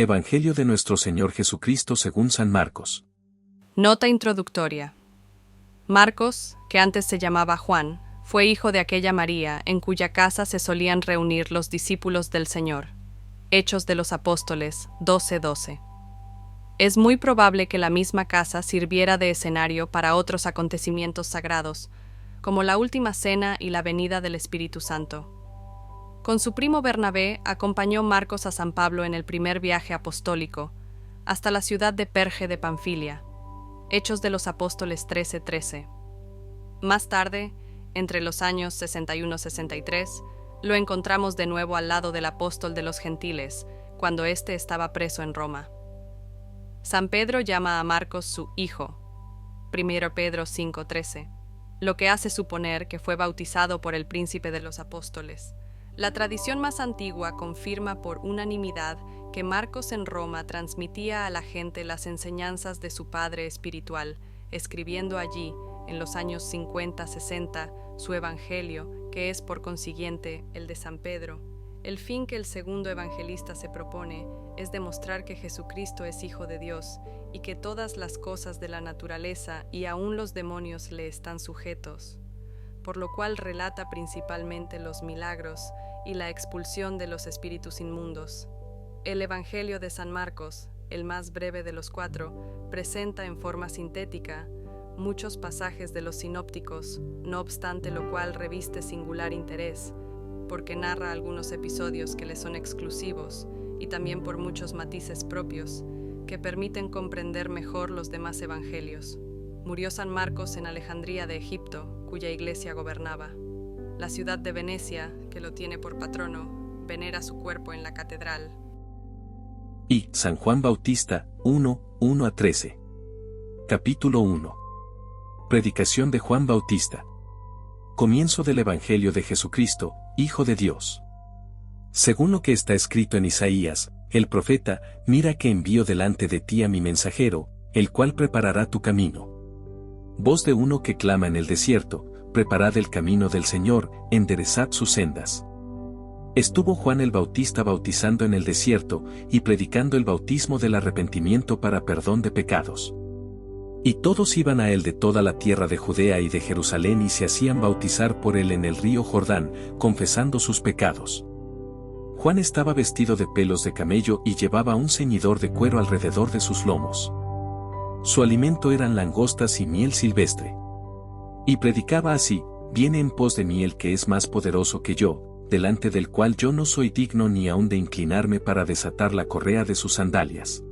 Evangelio de nuestro Señor Jesucristo según San Marcos. Nota introductoria. Marcos, que antes se llamaba Juan, fue hijo de aquella María en cuya casa se solían reunir los discípulos del Señor. Hechos de los Apóstoles 12:12. Es muy probable que la misma casa sirviera de escenario para otros acontecimientos sagrados, como la última cena y la venida del Espíritu Santo. Con su primo Bernabé acompañó Marcos a San Pablo en el primer viaje apostólico, hasta la ciudad de Perge de Panfilia. Hechos de los Apóstoles 13:13. Más tarde, entre los años 61-63, lo encontramos de nuevo al lado del apóstol de los gentiles, cuando éste estaba preso en Roma. San Pedro llama a Marcos su hijo, 1 Pedro 5:13, lo que hace suponer que fue bautizado por el príncipe de los apóstoles. La tradición más antigua confirma por unanimidad que Marcos en Roma transmitía a la gente las enseñanzas de su padre espiritual, escribiendo allí, en los años 50-60, su Evangelio, que es por consiguiente el de San Pedro. El fin que el segundo evangelista se propone es demostrar que Jesucristo es Hijo de Dios y que todas las cosas de la naturaleza y aún los demonios le están sujetos, por lo cual relata principalmente los milagros y la expulsión de los espíritus inmundos. El Evangelio de San Marcos, el más breve de los 4, presenta en forma sintética muchos pasajes de los sinópticos, no obstante lo cual reviste singular interés, porque narra algunos episodios que le son exclusivos y también por muchos matices propios, que permiten comprender mejor los demás evangelios. Murió San Marcos en Alejandría de Egipto, cuya iglesia gobernaba. La ciudad de Venecia, que lo tiene por patrono, venera su cuerpo en la catedral. Y San Juan Bautista, 1:1-13. Capítulo 1. Predicación de Juan Bautista. Comienzo del Evangelio de Jesucristo, Hijo de Dios. Según lo que está escrito en Isaías, el profeta, mira que envío delante de ti a mi mensajero, el cual preparará tu camino. Voz de uno que clama en el desierto, preparad el camino del Señor, enderezad sus sendas. Estuvo Juan el Bautista bautizando en el desierto y predicando el bautismo del arrepentimiento para perdón de pecados. Y todos iban a él de toda la tierra de Judea y de Jerusalén y se hacían bautizar por él en el río Jordán, confesando sus pecados. Juan estaba vestido de pelos de camello y llevaba un ceñidor de cuero alrededor de sus lomos. Su alimento eran langostas y miel silvestre. Y predicaba así: viene en pos de mí el que es más poderoso que yo, delante del cual yo no soy digno ni aun de inclinarme para desatar la correa de sus sandalias.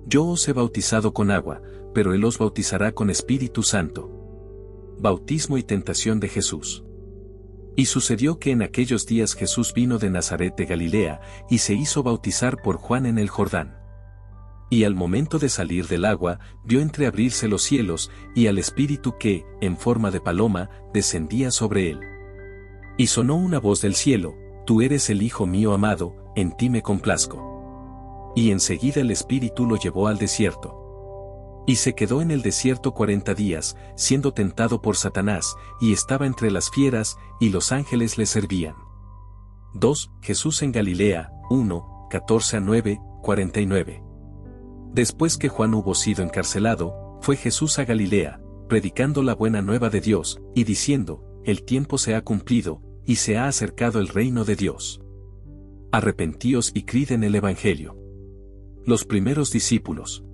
Yo os he bautizado con agua, pero él os bautizará con Espíritu Santo. Bautismo y tentación de Jesús. Y sucedió que en aquellos días Jesús vino de Nazaret de Galilea, y se hizo bautizar por Juan en el Jordán. Y al momento de salir del agua, vio entreabrirse los cielos, y al Espíritu que, en forma de paloma, descendía sobre él. Y sonó una voz del cielo: Tú eres el Hijo mío amado, en ti me complazco. Y enseguida el Espíritu lo llevó al desierto. Y se quedó en el desierto 40 días, siendo tentado por Satanás, y estaba entre las fieras, y los ángeles le servían. 2. Jesús en Galilea, 1:14-9, 49. Después que Juan hubo sido encarcelado, fue Jesús a Galilea, predicando la buena nueva de Dios, y diciendo: El tiempo se ha cumplido, y se ha acercado el reino de Dios. Arrepentíos y creed en el Evangelio. Los primeros discípulos.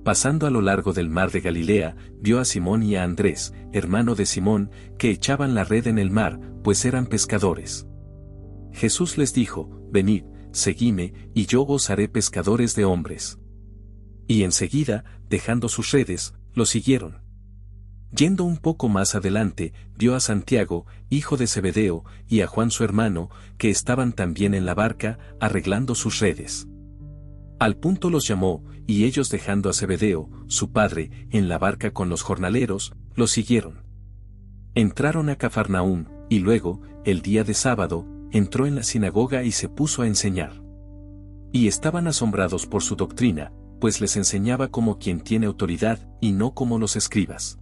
Pasando a lo largo del mar de Galilea, vio a Simón y a Andrés, hermano de Simón, que echaban la red en el mar, pues eran pescadores. Jesús les dijo: Venid, seguidme, y yo os haré pescadores de hombres. Y enseguida, dejando sus redes, lo siguieron. Yendo un poco más adelante, vio a Santiago, hijo de Zebedeo, y a Juan su hermano, que estaban también en la barca, arreglando sus redes. Al punto los llamó, y ellos dejando a Zebedeo, su padre, en la barca con los jornaleros, lo siguieron. Entraron a Cafarnaúm, y luego, el día de sábado, entró en la sinagoga y se puso a enseñar. Y estaban asombrados por su doctrina, pues les enseñaba como quien tiene autoridad, y no como los escribas.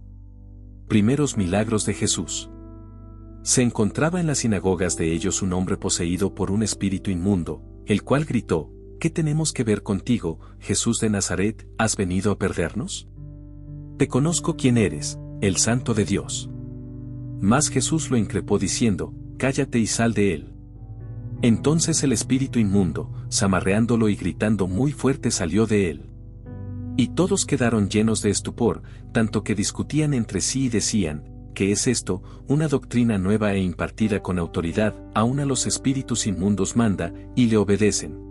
Primeros milagros de Jesús. Se encontraba en las sinagogas de ellos un hombre poseído por un espíritu inmundo, el cual gritó: ¿qué tenemos que ver contigo, Jesús de Nazaret? ¿Has venido a perdernos? Te conozco quién eres, el Santo de Dios. Mas Jesús lo increpó diciendo, cállate y sal de él. Entonces el espíritu inmundo, zamarreándolo y gritando muy fuerte, salió de él. Y todos quedaron llenos de estupor, tanto que discutían entre sí y decían, ¿qué es esto? Una doctrina nueva e impartida con autoridad, aun a los espíritus inmundos manda, y le obedecen.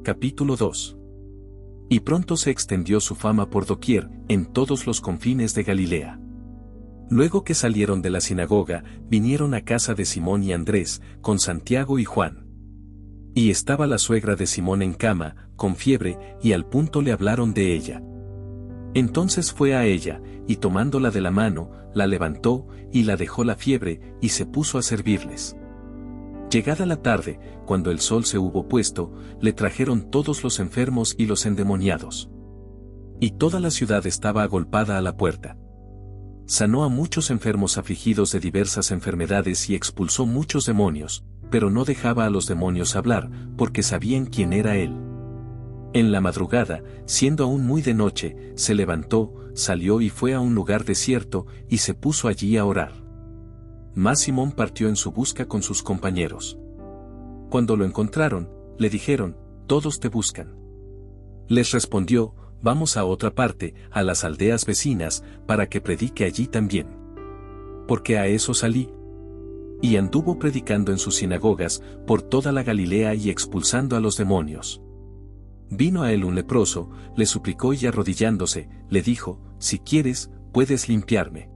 Capítulo 2. Y pronto se extendió su fama por doquier, en todos los confines de Galilea. Luego que salieron de la sinagoga, vinieron a casa de Simón y Andrés, con Santiago y Juan. Y estaba la suegra de Simón en cama, con fiebre, y al punto le hablaron de ella. Entonces fue a ella, y tomándola de la mano, la levantó, y la dejó la fiebre, y se puso a servirles. Llegada la tarde, cuando el sol se hubo puesto, le trajeron todos los enfermos y los endemoniados. Y toda la ciudad estaba agolpada a la puerta. Sanó a muchos enfermos afligidos de diversas enfermedades y expulsó muchos demonios, pero no dejaba a los demonios hablar, porque sabían quién era él. En la madrugada, siendo aún muy de noche, se levantó, salió y fue a un lugar desierto, y se puso allí a orar. Mas Simón partió en su busca con sus compañeros. Cuando lo encontraron, le dijeron, todos te buscan. Les respondió, vamos a otra parte, a las aldeas vecinas, para que predique allí también. Porque a eso salí. Y anduvo predicando en sus sinagogas, por toda la Galilea y expulsando a los demonios. Vino a él un leproso, le suplicó y arrodillándose, le dijo, si quieres, puedes limpiarme.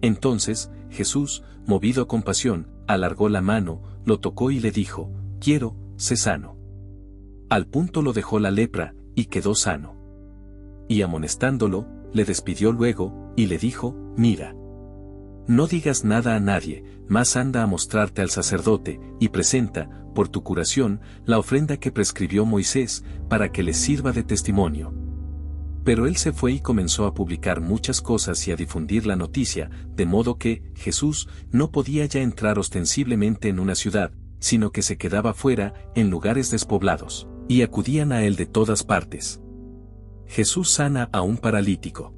Entonces, Jesús, movido a compasión, alargó la mano, lo tocó y le dijo, quiero, sé sano. Al punto lo dejó la lepra, y quedó sano. Y amonestándolo, le despidió luego, y le dijo, mira. No digas nada a nadie, mas anda a mostrarte al sacerdote, y presenta, por tu curación, la ofrenda que prescribió Moisés, para que les sirva de testimonio. Pero él se fue y comenzó a publicar muchas cosas y a difundir la noticia, de modo que, Jesús, no podía ya entrar ostensiblemente en una ciudad, sino que se quedaba fuera, en lugares despoblados, y acudían a él de todas partes. Jesús sana a un paralítico.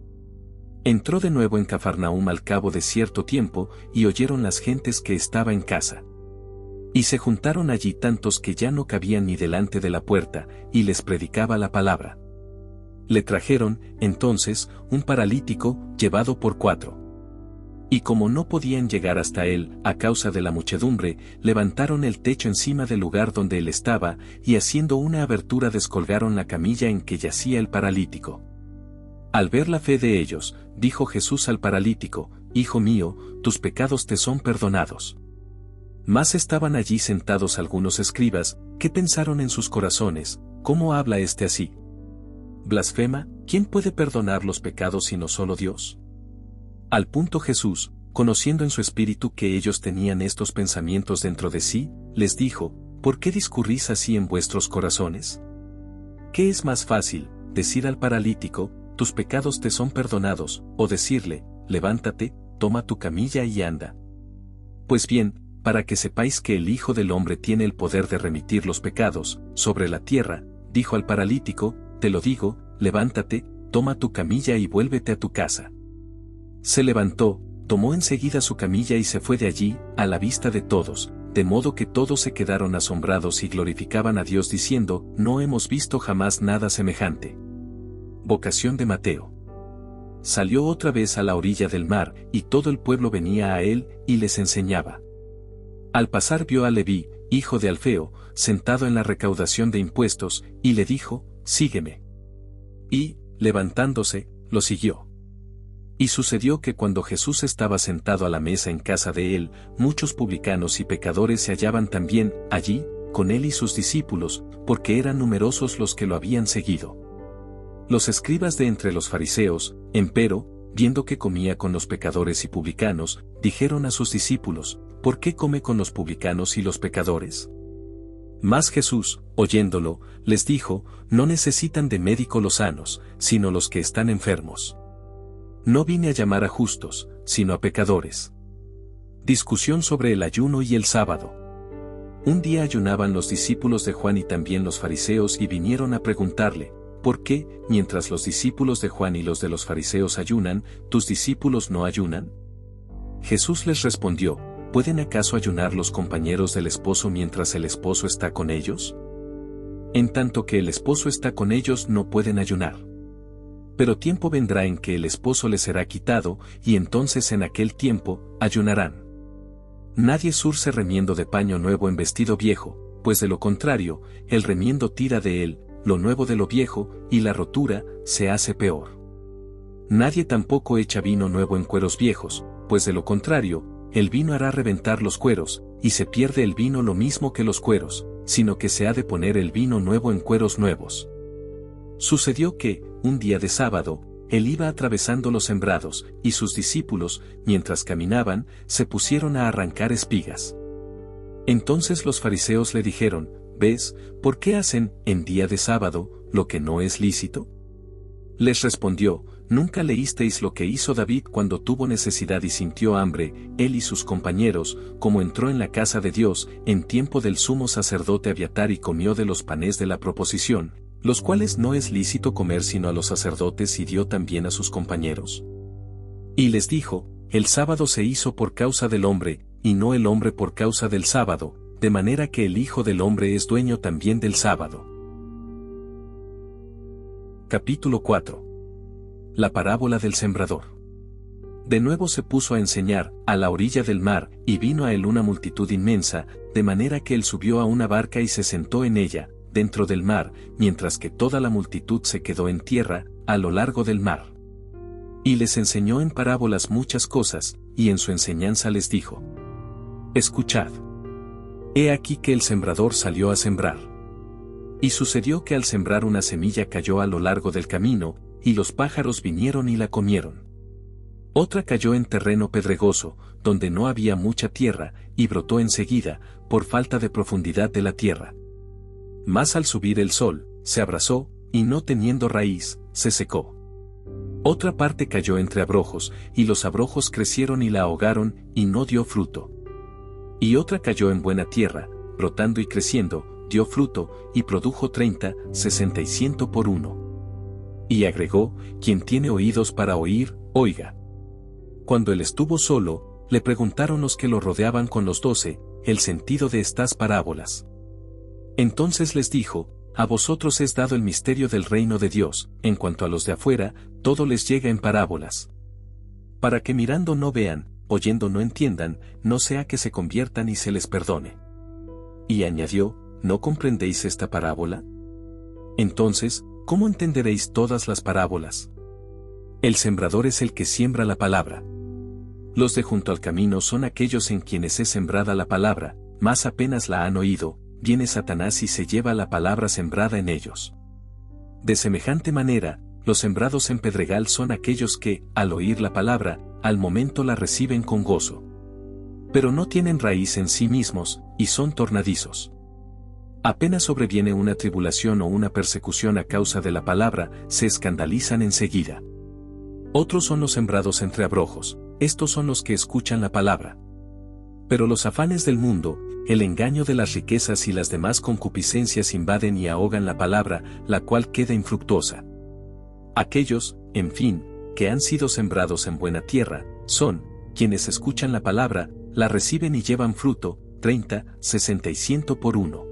Entró de nuevo en Cafarnaúm al cabo de cierto tiempo, y oyeron las gentes que estaba en casa. Y se juntaron allí tantos que ya no cabían ni delante de la puerta, y les predicaba la palabra. Le trajeron, entonces, un paralítico, llevado por 4. Y como no podían llegar hasta él, a causa de la muchedumbre, levantaron el techo encima del lugar donde él estaba, y haciendo una abertura descolgaron la camilla en que yacía el paralítico. Al ver la fe de ellos, dijo Jesús al paralítico, Hijo mío, tus pecados te son perdonados. Mas estaban allí sentados algunos escribas, que pensaron en sus corazones, ¿cómo habla este así? ¿Blasfema? ¿Quién puede perdonar los pecados sino solo Dios? Al punto Jesús, conociendo en su espíritu que ellos tenían estos pensamientos dentro de sí, les dijo, ¿por qué discurrís así en vuestros corazones? ¿Qué es más fácil, decir al paralítico, tus pecados te son perdonados, o decirle, levántate, toma tu camilla y anda? Pues bien, para que sepáis que el Hijo del Hombre tiene el poder de remitir los pecados, sobre la tierra, dijo al paralítico, te lo digo, levántate, toma tu camilla y vuélvete a tu casa. Se levantó, tomó enseguida su camilla y se fue de allí, a la vista de todos, de modo que todos se quedaron asombrados y glorificaban a Dios diciendo, no hemos visto jamás nada semejante. Vocación de Mateo. Salió otra vez a la orilla del mar, y todo el pueblo venía a él, y les enseñaba. Al pasar vio a Leví, hijo de Alfeo, sentado en la recaudación de impuestos, y le dijo, sígueme. Y, levantándose, lo siguió. Y sucedió que cuando Jesús estaba sentado a la mesa en casa de él, muchos publicanos y pecadores se hallaban también, allí, con él y sus discípulos, porque eran numerosos los que lo habían seguido. Los escribas de entre los fariseos, empero, viendo que comía con los pecadores y publicanos, dijeron a sus discípulos, ¿por qué come con los publicanos y los pecadores? Mas Jesús, oyéndolo, les dijo, no necesitan de médico los sanos, sino los que están enfermos. No vine a llamar a justos, sino a pecadores. Discusión sobre el ayuno y el sábado. Un día ayunaban los discípulos de Juan y también los fariseos y vinieron a preguntarle, ¿por qué, mientras los discípulos de Juan y los de los fariseos ayunan, tus discípulos no ayunan? Jesús les respondió, ¿pueden acaso ayunar los compañeros del esposo mientras el esposo está con ellos? En tanto que el esposo está con ellos no pueden ayunar. Pero tiempo vendrá en que el esposo les será quitado, y entonces en aquel tiempo, ayunarán. Nadie zurce remiendo de paño nuevo en vestido viejo, pues de lo contrario, el remiendo tira de él, lo nuevo de lo viejo, y la rotura, se hace peor. Nadie tampoco echa vino nuevo en cueros viejos, pues de lo contrario, el vino hará reventar los cueros, y se pierde el vino lo mismo que los cueros, sino que se ha de poner el vino nuevo en cueros nuevos. Sucedió que, un día de sábado, él iba atravesando los sembrados, y sus discípulos, mientras caminaban, se pusieron a arrancar espigas. Entonces los fariseos le dijeron, ¿ves, por qué hacen, en día de sábado, lo que no es lícito? Les respondió, ¿nunca leísteis lo que hizo David cuando tuvo necesidad y sintió hambre, él y sus compañeros, como entró en la casa de Dios, en tiempo del sumo sacerdote Abiatar y comió de los panes de la proposición, los cuales no es lícito comer sino a los sacerdotes y dio también a sus compañeros? Y les dijo, el sábado se hizo por causa del hombre, y no el hombre por causa del sábado, de manera que el Hijo del Hombre es dueño también del sábado. Capítulo 4. La parábola del sembrador. De nuevo se puso a enseñar, a la orilla del mar, y vino a él una multitud inmensa, de manera que él subió a una barca y se sentó en ella, dentro del mar, mientras que toda la multitud se quedó en tierra, a lo largo del mar. Y les enseñó en parábolas muchas cosas, y en su enseñanza les dijo: Escuchad. He aquí que el sembrador salió a sembrar. Y sucedió que al sembrar una semilla cayó a lo largo del camino, y los pájaros vinieron y la comieron. Otra cayó en terreno pedregoso, donde no había mucha tierra, y brotó enseguida, por falta de profundidad de la tierra. Mas al subir el sol, se abrasó, y no teniendo raíz, se secó. Otra parte cayó entre abrojos, y los abrojos crecieron y la ahogaron, y no dio fruto. Y otra cayó en buena tierra, brotando y creciendo, dio fruto, y produjo 30, 60 y 100 por uno. Y agregó, quien tiene oídos para oír, oiga. Cuando él estuvo solo, le preguntaron los que lo rodeaban con los 12, el sentido de estas parábolas. Entonces les dijo, a vosotros es dado el misterio del reino de Dios, en cuanto a los de afuera, todo les llega en parábolas. Para que mirando no vean, oyendo no entiendan, no sea que se conviertan y se les perdone. Y añadió, ¿no comprendéis esta parábola? Entonces, ¿cómo entenderéis todas las parábolas? El sembrador es el que siembra la palabra. Los de junto al camino son aquellos en quienes es sembrada la palabra, mas apenas la han oído, viene Satanás y se lleva la palabra sembrada en ellos. De semejante manera, los sembrados en pedregal son aquellos que, al oír la palabra, al momento la reciben con gozo. Pero no tienen raíz en sí mismos, y son tornadizos. Apenas sobreviene una tribulación o una persecución a causa de la palabra, se escandalizan enseguida. Otros son los sembrados entre abrojos, estos son los que escuchan la palabra. Pero los afanes del mundo, el engaño de las riquezas y las demás concupiscencias invaden y ahogan la palabra, la cual queda infructuosa. Aquellos, en fin, que han sido sembrados en buena tierra, son, quienes escuchan la palabra, la reciben y llevan fruto, 30, 60 y 100 por uno.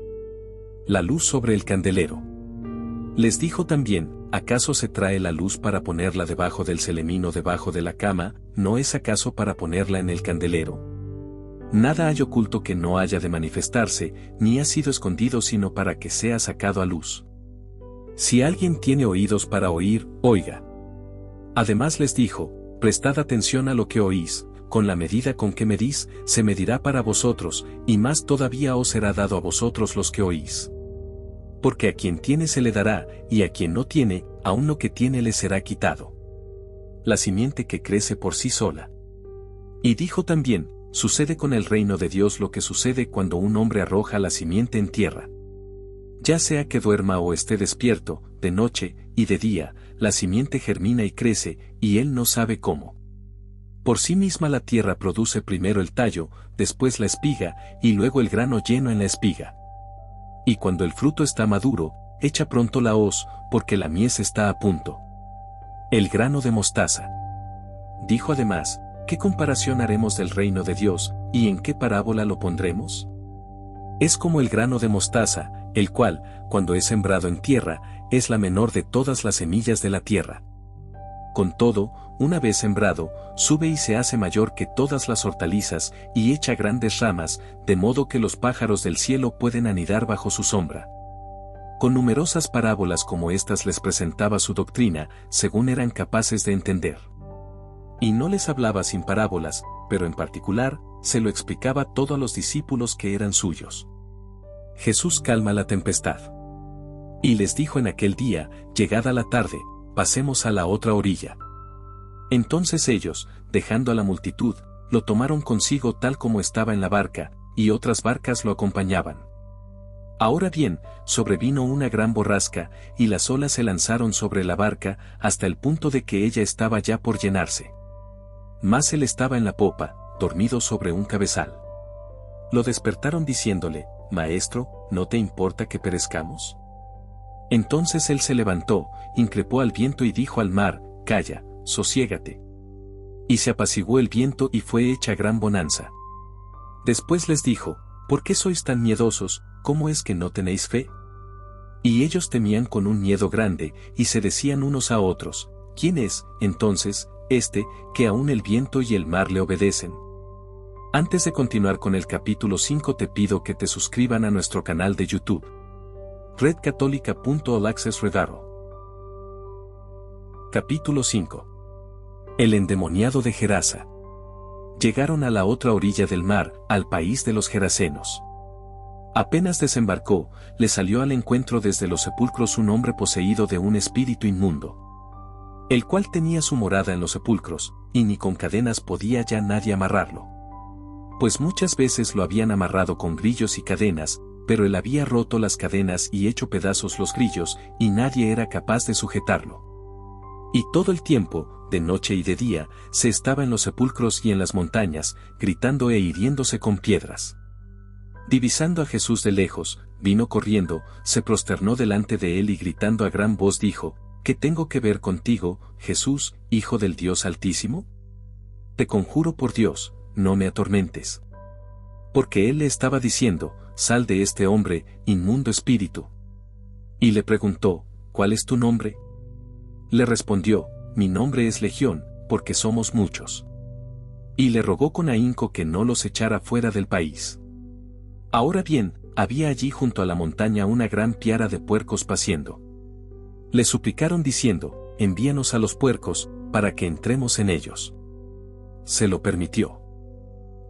La luz sobre el candelero. Les dijo también, ¿acaso se trae la luz para ponerla debajo del celemín debajo de la cama, no es acaso para ponerla en el candelero? Nada hay oculto que no haya de manifestarse, ni ha sido escondido sino para que sea sacado a luz. Si alguien tiene oídos para oír, oiga. Además les dijo, prestad atención a lo que oís, con la medida con que medís, se medirá para vosotros, y más todavía os será dado a vosotros los que oís. Porque a quien tiene se le dará, y a quien no tiene, aun lo que tiene le será quitado. La simiente que crece por sí sola. Y dijo también, sucede con el reino de Dios lo que sucede cuando un hombre arroja la simiente en tierra. Ya sea que duerma o esté despierto, de noche y de día, la simiente germina y crece, y él no sabe cómo. Por sí misma la tierra produce primero el tallo, después la espiga, y luego el grano lleno en la espiga. Y cuando el fruto está maduro, echa pronto la hoz, porque la mies está a punto. El grano de mostaza. Dijo además, ¿qué comparación haremos del reino de Dios, y en qué parábola lo pondremos? Es como el grano de mostaza, el cual, cuando es sembrado en tierra, es la menor de todas las semillas de la tierra. Con todo, una vez sembrado, sube y se hace mayor que todas las hortalizas, y echa grandes ramas, de modo que los pájaros del cielo pueden anidar bajo su sombra. Con numerosas parábolas como estas les presentaba su doctrina, según eran capaces de entender. Y no les hablaba sin parábolas, pero en particular, se lo explicaba todo a los discípulos que eran suyos. Jesús calma la tempestad. Y les dijo en aquel día, llegada la tarde, pasemos a la otra orilla. Entonces ellos, dejando a la multitud, lo tomaron consigo tal como estaba en la barca, y otras barcas lo acompañaban. Ahora bien, sobrevino una gran borrasca, y las olas se lanzaron sobre la barca, hasta el punto de que ella estaba ya por llenarse. Mas él estaba en la popa, dormido sobre un cabezal. Lo despertaron diciéndole, Maestro, ¿no te importa que perezcamos? Entonces él se levantó, increpó al viento y dijo al mar, Calla, sosiégate. Y se apaciguó el viento y fue hecha gran bonanza. Después les dijo, ¿por qué sois tan miedosos? ¿Cómo es que no tenéis fe? Y ellos temían con un miedo grande, y se decían unos a otros, ¿quién es, entonces, que aún el viento y el mar le obedecen? Antes de continuar con el capítulo 5 te pido que te suscriban a nuestro canal de YouTube. redcatólica.all Access Redaro. Capítulo 5. El endemoniado de Gerasa. Llegaron a la otra orilla del mar, al país de los Gerasenos. Apenas desembarcó, le salió al encuentro desde los sepulcros un hombre poseído de un espíritu inmundo, el cual tenía su morada en los sepulcros, y ni con cadenas podía ya nadie amarrarlo. Pues muchas veces lo habían amarrado con grillos y cadenas, pero él había roto las cadenas y hecho pedazos los grillos, y nadie era capaz de sujetarlo. Y todo el tiempo, de noche y de día, se estaba en los sepulcros y en las montañas, gritando e hiriéndose con piedras. Divisando a Jesús de lejos, vino corriendo, se prosternó delante de él y gritando a gran voz dijo, ¿qué tengo que ver contigo, Jesús, Hijo del Dios Altísimo? Te conjuro por Dios, no me atormentes. Porque él le estaba diciendo, sal de este hombre, inmundo espíritu. Y le preguntó, ¿cuál es tu nombre? Le respondió, mi nombre es Legión, porque somos muchos. Y le rogó con ahínco que no los echara fuera del país. Ahora bien, había allí junto a la montaña una gran piara de puercos paciendo. Le suplicaron diciendo, envíanos a los puercos, para que entremos en ellos. Se lo permitió.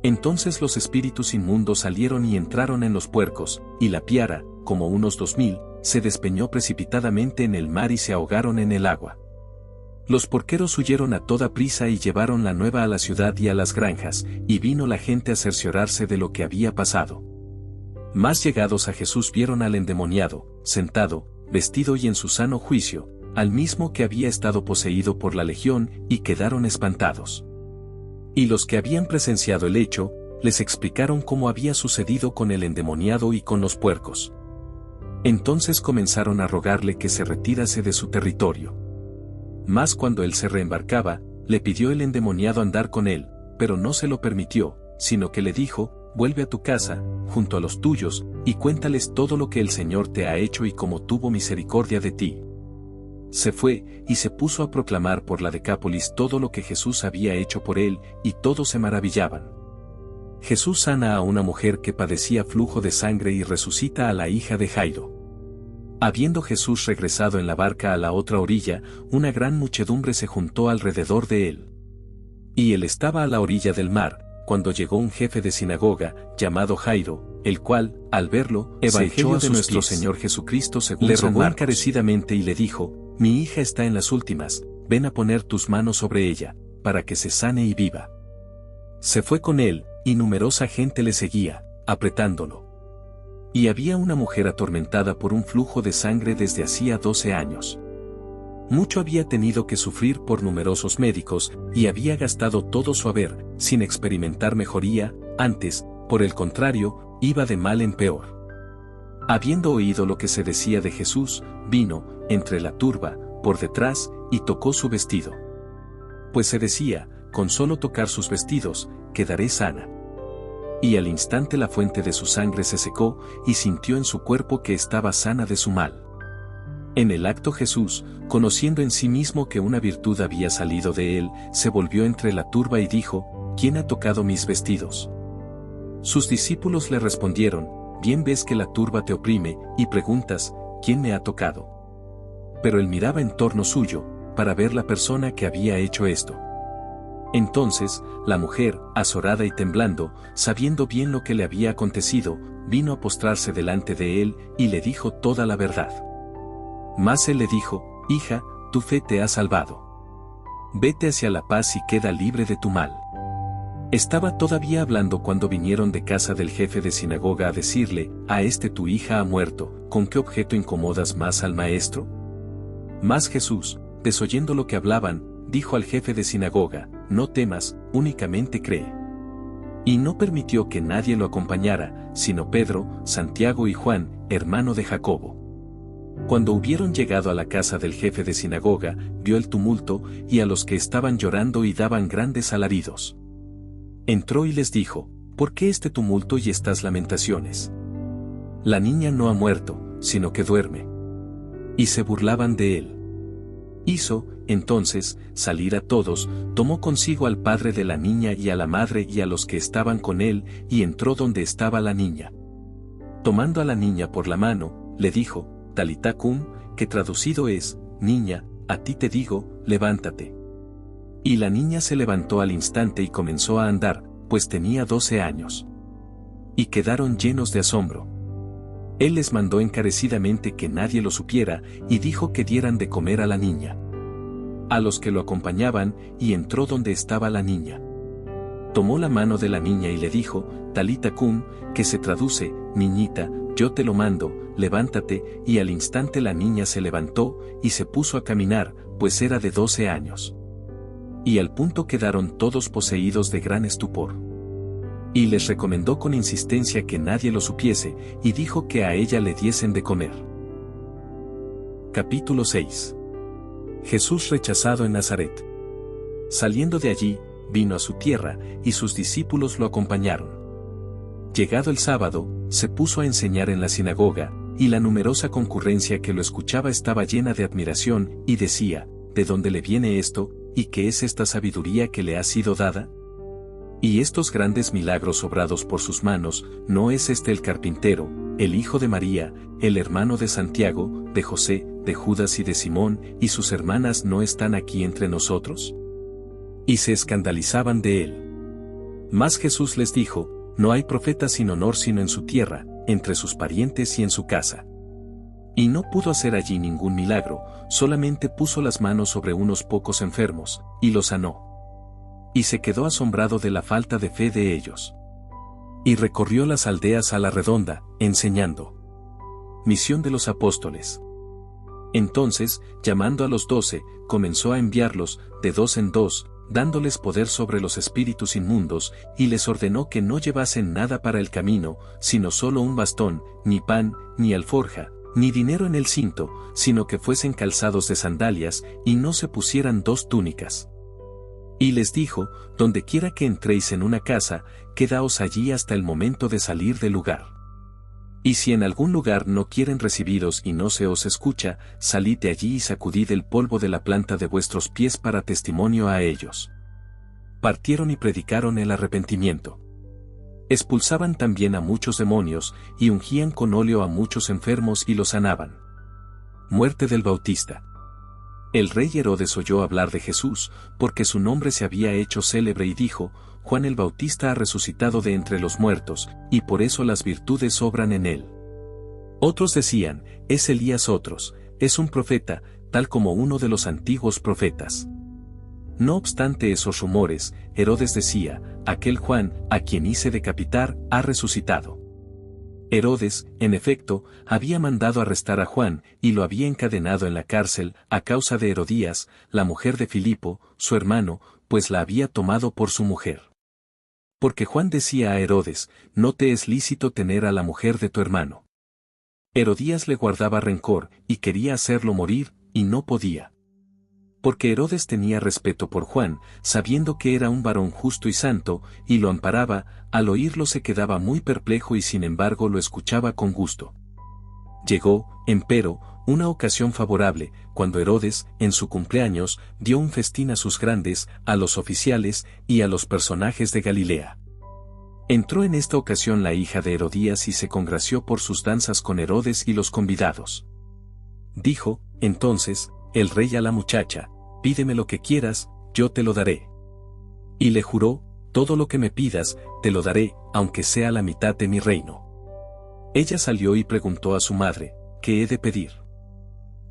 Entonces los espíritus inmundos salieron y entraron en los puercos, y la piara, como unos 2000, se despeñó precipitadamente en el mar y se ahogaron en el agua. Los porqueros huyeron a toda prisa y llevaron la nueva a la ciudad y a las granjas, y vino la gente a cerciorarse de lo que había pasado. Mas llegados a Jesús vieron al endemoniado, sentado, vestido y en su sano juicio, al mismo que había estado poseído por la legión, y quedaron espantados. Y los que habían presenciado el hecho, les explicaron cómo había sucedido con el endemoniado y con los puercos. Entonces comenzaron a rogarle que se retirase de su territorio. Mas cuando él se reembarcaba, le pidió el endemoniado andar con él, pero no se lo permitió, sino que le dijo, vuelve a tu casa, junto a los tuyos, y cuéntales todo lo que el Señor te ha hecho y cómo tuvo misericordia de ti. Se fue, y se puso a proclamar por la Decápolis todo lo que Jesús había hecho por él, y todos se maravillaban. Jesús sana a una mujer que padecía flujo de sangre y resucita a la hija de Jairo. Habiendo Jesús regresado en la barca a la otra orilla, una gran muchedumbre se juntó alrededor de él. Y él estaba a la orilla del mar, cuando llegó un jefe de sinagoga, llamado Jairo, el cual, al verlo, Evangelio de nuestro Señor Jesucristo según le rogó encarecidamente y le dijo, mi hija está en las últimas, ven a poner tus manos sobre ella, para que se sane y viva. Se fue con él, y numerosa gente le seguía, apretándolo. Y había una mujer atormentada por un flujo de sangre desde hacía 12 años. Mucho había tenido que sufrir por numerosos médicos y había gastado todo su haber, sin experimentar mejoría, antes, por el contrario, iba de mal en peor. Habiendo oído lo que se decía de Jesús, vino, entre la turba, por detrás, y tocó su vestido. Pues se decía, con solo tocar sus vestidos, quedaré sana. Y al instante la fuente de su sangre se secó, y sintió en su cuerpo que estaba sana de su mal. En el acto Jesús, conociendo en sí mismo que una virtud había salido de él, se volvió entre la turba y dijo, ¿quién ha tocado mis vestidos? Sus discípulos le respondieron, bien ves que la turba te oprime, y preguntas, ¿quién me ha tocado? Pero él miraba en torno suyo, para ver la persona que había hecho esto. Entonces, la mujer, azorada y temblando, sabiendo bien lo que le había acontecido, vino a postrarse delante de él, y le dijo toda la verdad. Mas él le dijo, hija, tu fe te ha salvado. Vete hacia la paz y queda libre de tu mal. Estaba todavía hablando cuando vinieron de casa del jefe de sinagoga a decirle, a tu hija ha muerto, ¿con qué objeto incomodas más al maestro? Mas Jesús, desoyendo lo que hablaban, dijo al jefe de sinagoga, no temas, únicamente cree. Y no permitió que nadie lo acompañara, sino Pedro, Santiago y Juan, hermano de Jacobo. Cuando hubieron llegado a la casa del jefe de sinagoga, vio el tumulto, y a los que estaban llorando y daban grandes alaridos. Entró y les dijo, ¿por qué este tumulto y estas lamentaciones? La niña no ha muerto, sino que duerme. Y se burlaban de él. Hizo, entonces, salir a todos, tomó consigo al padre de la niña y a la madre y a los que estaban con él, y entró donde estaba la niña. Tomando a la niña por la mano, le dijo, Talitá cum, que traducido es, niña, a ti te digo, levántate. Y la niña se levantó al instante y comenzó a andar, pues tenía 12 años. Y quedaron llenos de asombro. Él les mandó encarecidamente que nadie lo supiera, y dijo que dieran de comer a la niña. A los que lo acompañaban, y entró donde estaba la niña. Tomó la mano de la niña y le dijo, Talitá cum, que se traduce, niñita, yo te lo mando, levántate, y al instante la niña se levantó, y se puso a caminar, pues era de 12 años. Y al punto quedaron todos poseídos de gran estupor. Y les recomendó con insistencia que nadie lo supiese, y dijo que a ella le diesen de comer. Capítulo 6. Jesús rechazado en Nazaret. Saliendo de allí, vino a su tierra, y sus discípulos lo acompañaron. Llegado el sábado, se puso a enseñar en la sinagoga, y la numerosa concurrencia que lo escuchaba estaba llena de admiración, y decía, ¿de dónde le viene esto, y qué es esta sabiduría que le ha sido dada? Y estos grandes milagros obrados por sus manos, ¿no es este el carpintero, el hijo de María, el hermano de Santiago, de José, de Judas y de Simón, y sus hermanas no están aquí entre nosotros? Y se escandalizaban de él. Mas Jesús les dijo, no hay profeta sin honor sino en su tierra, entre sus parientes y en su casa. Y no pudo hacer allí ningún milagro, solamente puso las manos sobre unos pocos enfermos, y los sanó. Y se quedó asombrado de la falta de fe de ellos. Y recorrió las aldeas a la redonda, enseñando. Misión de los apóstoles. Entonces, llamando a los 12, comenzó a enviarlos, de 2 en 2, dándoles poder sobre los espíritus inmundos, y les ordenó que no llevasen nada para el camino, sino solo un bastón, ni pan, ni alforja, ni dinero en el cinto, sino que fuesen calzados de sandalias, y no se pusieran 2 túnicas. Y les dijo, donde quiera que entréis en una casa, quedaos allí hasta el momento de salir del lugar. Y si en algún lugar no quieren recibiros y no se os escucha, salid de allí y sacudid el polvo de la planta de vuestros pies para testimonio a ellos. Partieron y predicaron el arrepentimiento. Expulsaban también a muchos demonios, y ungían con óleo a muchos enfermos y los sanaban. Muerte del Bautista. El rey Herodes oyó hablar de Jesús, porque su nombre se había hecho célebre y dijo, Juan el Bautista ha resucitado de entre los muertos, y por eso las virtudes obran en él. Otros decían, es Elías, otros, es un profeta, tal como uno de los antiguos profetas. No obstante esos rumores, Herodes decía, aquel Juan, a quien hice decapitar, ha resucitado. Herodes, en efecto, había mandado arrestar a Juan y lo había encadenado en la cárcel a causa de Herodías, la mujer de Filipo, su hermano, pues la había tomado por su mujer. Porque Juan decía a Herodes, no te es lícito tener a la mujer de tu hermano. Herodías le guardaba rencor y quería hacerlo morir, y no podía. Porque Herodes tenía respeto por Juan, sabiendo que era un varón justo y santo, y lo amparaba, al oírlo se quedaba muy perplejo y sin embargo lo escuchaba con gusto. Llegó, empero, una ocasión favorable, cuando Herodes, en su cumpleaños, dio un festín a sus grandes, a los oficiales y a los personajes de Galilea. Entró en esta ocasión la hija de Herodías y se congració por sus danzas con Herodes y los convidados. Dijo, entonces, el rey a la muchacha, pídeme lo que quieras, yo te lo daré. Y le juró, todo lo que me pidas, te lo daré, aunque sea la mitad de mi reino. Ella salió y preguntó a su madre, ¿qué he de pedir?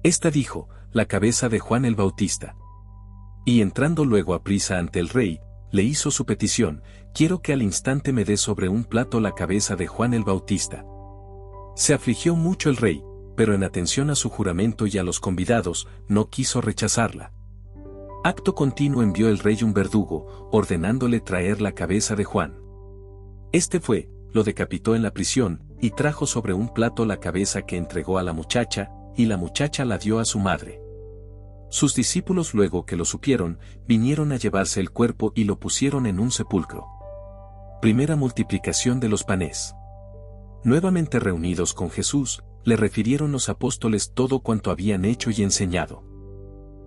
Esta dijo, la cabeza de Juan el Bautista. Y entrando luego a prisa ante el rey, le hizo su petición, quiero que al instante me dé sobre un plato la cabeza de Juan el Bautista. Se afligió mucho el rey, pero en atención a su juramento y a los convidados, no quiso rechazarla. Acto continuo envió el rey un verdugo, ordenándole traer la cabeza de Juan. Este fue, lo decapitó en la prisión, y trajo sobre un plato la cabeza que entregó a la muchacha, y la muchacha la dio a su madre. Sus discípulos luego que lo supieron, vinieron a llevarse el cuerpo y lo pusieron en un sepulcro. Primera multiplicación de los panes. Nuevamente reunidos con Jesús, le refirieron los apóstoles todo cuanto habían hecho y enseñado.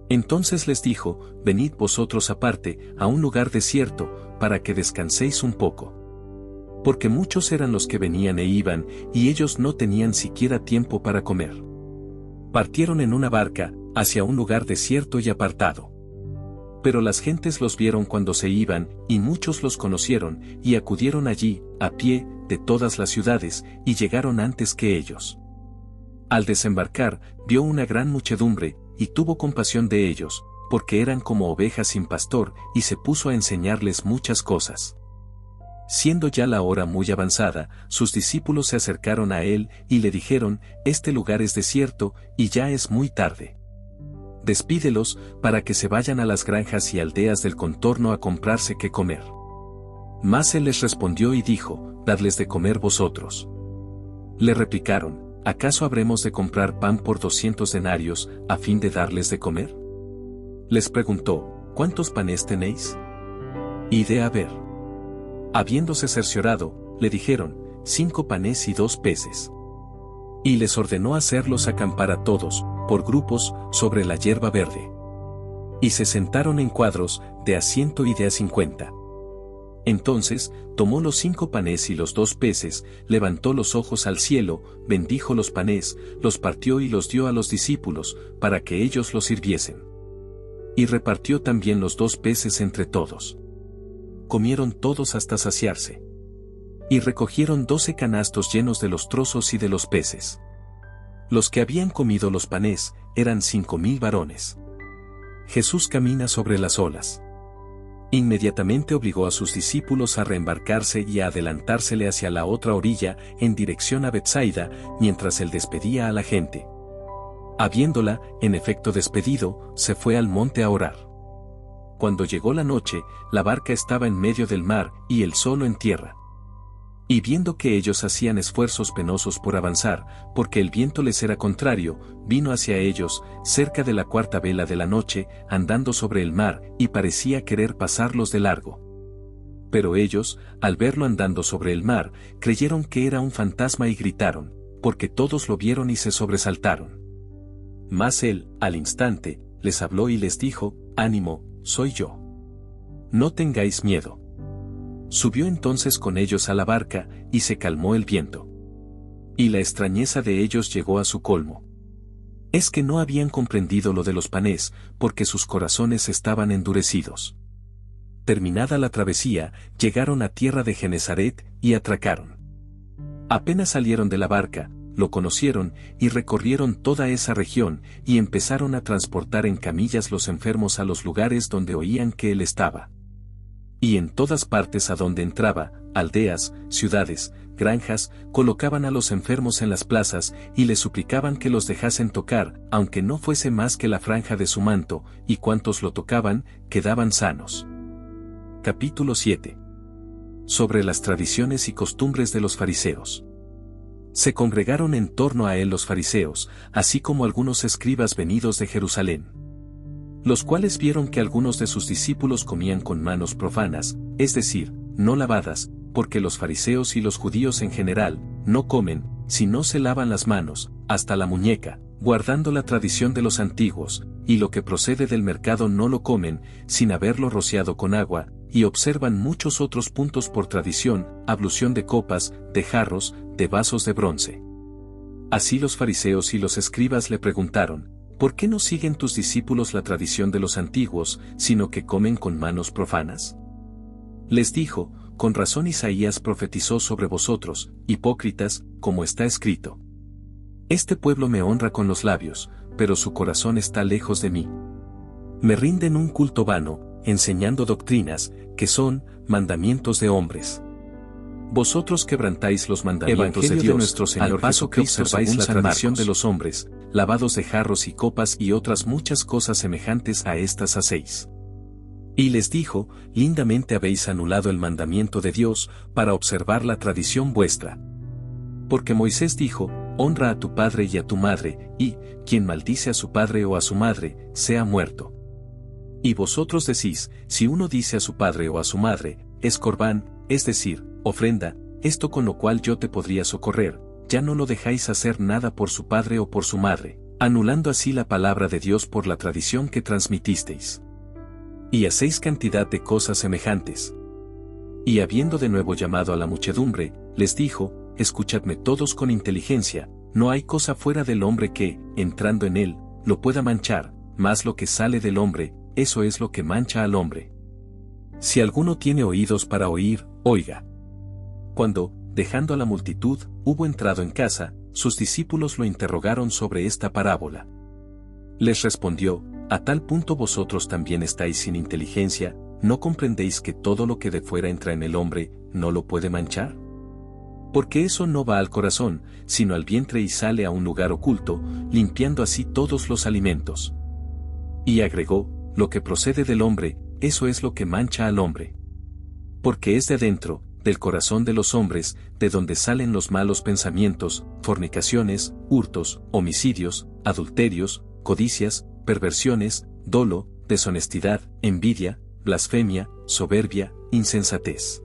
Entonces les dijo, venid vosotros aparte, a un lugar desierto, para que descanséis un poco. Porque muchos eran los que venían e iban, y ellos no tenían siquiera tiempo para comer. Partieron en una barca, hacia un lugar desierto y apartado. Pero las gentes los vieron cuando se iban, y muchos los conocieron, y acudieron allí, a pie, de todas las ciudades, y llegaron antes que ellos. Al desembarcar, vio una gran muchedumbre, y tuvo compasión de ellos, porque eran como ovejas sin pastor, y se puso a enseñarles muchas cosas. Siendo ya la hora muy avanzada, sus discípulos se acercaron a él, y le dijeron, este lugar es desierto, y ya es muy tarde. Despídelos, para que se vayan a las granjas y aldeas del contorno a comprarse qué comer. Mas él les respondió y dijo, dadles de comer vosotros. Le replicaron, ¿acaso habremos de comprar pan por 200 denarios, a fin de darles de comer? Les preguntó, ¿cuántos panes tenéis? Id a ver. Habiéndose cerciorado, le dijeron, 5 panes y 2 peces. Y les ordenó hacerlos acampar a todos, por grupos, sobre la hierba verde. Y se sentaron en cuadros, de a 100 y de a 50. Entonces, tomó los 5 panes y los 2 peces, levantó los ojos al cielo, bendijo los panes, los partió y los dio a los discípulos, para que ellos los sirviesen. Y repartió también los 2 peces entre todos. Comieron todos hasta saciarse. Y recogieron 12 canastos llenos de los trozos y de los peces. Los que habían comido los panes, eran 5,000 varones. Jesús camina sobre las olas. Inmediatamente obligó a sus discípulos a reembarcarse y a adelantársele hacia la otra orilla, en dirección a Betsaida, mientras él despedía a la gente. Habiéndola, en efecto despedido, se fue al monte a orar. Cuando llegó la noche, la barca estaba en medio del mar, y él solo en tierra. Y viendo que ellos hacían esfuerzos penosos por avanzar, porque el viento les era contrario, vino hacia ellos, cerca de la 4ª vela de la noche, andando sobre el mar, y parecía querer pasarlos de largo. Pero ellos, al verlo andando sobre el mar, creyeron que era un fantasma y gritaron, porque todos lo vieron y se sobresaltaron. Mas él, al instante, les habló y les dijo, ánimo, soy yo. No tengáis miedo. Subió entonces con ellos a la barca, y se calmó el viento. Y la extrañeza de ellos llegó a su colmo. Es que no habían comprendido lo de los panes, porque sus corazones estaban endurecidos. Terminada la travesía, llegaron a tierra de Genesaret, y atracaron. Apenas salieron de la barca, lo conocieron, y recorrieron toda esa región, y empezaron a transportar en camillas los enfermos a los lugares donde oían que él estaba. Y en todas partes a donde entraba, aldeas, ciudades, granjas, colocaban a los enfermos en las plazas y les suplicaban que los dejasen tocar, aunque no fuese más que la franja de su manto, y cuantos lo tocaban, quedaban sanos. Capítulo 7. Sobre las tradiciones y costumbres de los fariseos. Se congregaron en torno a él los fariseos, así como algunos escribas venidos de Jerusalén, los cuales vieron que algunos de sus discípulos comían con manos profanas, es decir, no lavadas, porque los fariseos y los judíos en general no comen, si no se lavan las manos, hasta la muñeca, guardando la tradición de los antiguos, y lo que procede del mercado no lo comen, sin haberlo rociado con agua, y observan muchos otros puntos por tradición, ablución de copas, de jarros, de vasos de bronce. Así los fariseos y los escribas le preguntaron: ¿por qué no siguen tus discípulos la tradición de los antiguos, sino que comen con manos profanas? Les dijo: con razón Isaías profetizó sobre vosotros, hipócritas, como está escrito: este pueblo me honra con los labios, pero su corazón está lejos de mí. Me rinden un culto vano, enseñando doctrinas, que son mandamientos de hombres. Vosotros quebrantáis los mandamientos de Dios, nuestro Señor, al paso que observáis la tradición de los hombres, lavados de jarros y copas y otras muchas cosas semejantes a estas hacéis. Y les dijo: lindamente habéis anulado el mandamiento de Dios, para observar la tradición vuestra. Porque Moisés dijo: honra a tu padre y a tu madre, y, quien maldice a su padre o a su madre, sea muerto. Y vosotros decís: si uno dice a su padre o a su madre, es corbán, es decir, ofrenda, esto con lo cual yo te podría socorrer, ya no lo dejáis hacer nada por su padre o por su madre, anulando así la palabra de Dios por la tradición que transmitisteis. Y hacéis cantidad de cosas semejantes. Y habiendo de nuevo llamado a la muchedumbre, les dijo: escuchadme todos con inteligencia, no hay cosa fuera del hombre que, entrando en él, lo pueda manchar, mas lo que sale del hombre, eso es lo que mancha al hombre. Si alguno tiene oídos para oír, oiga. Cuando, dejando a la multitud, hubo entrado en casa, sus discípulos lo interrogaron sobre esta parábola. Les respondió: a tal punto vosotros también estáis sin inteligencia, ¿no comprendéis que todo lo que de fuera entra en el hombre, no lo puede manchar? Porque eso no va al corazón, sino al vientre y sale a un lugar oculto, limpiando así todos los alimentos. Y agregó: lo que procede del hombre, eso es lo que mancha al hombre. Porque es de adentro, del corazón de los hombres, de donde salen los malos pensamientos, fornicaciones, hurtos, homicidios, adulterios, codicias, perversiones, dolo, deshonestidad, envidia, blasfemia, soberbia, insensatez.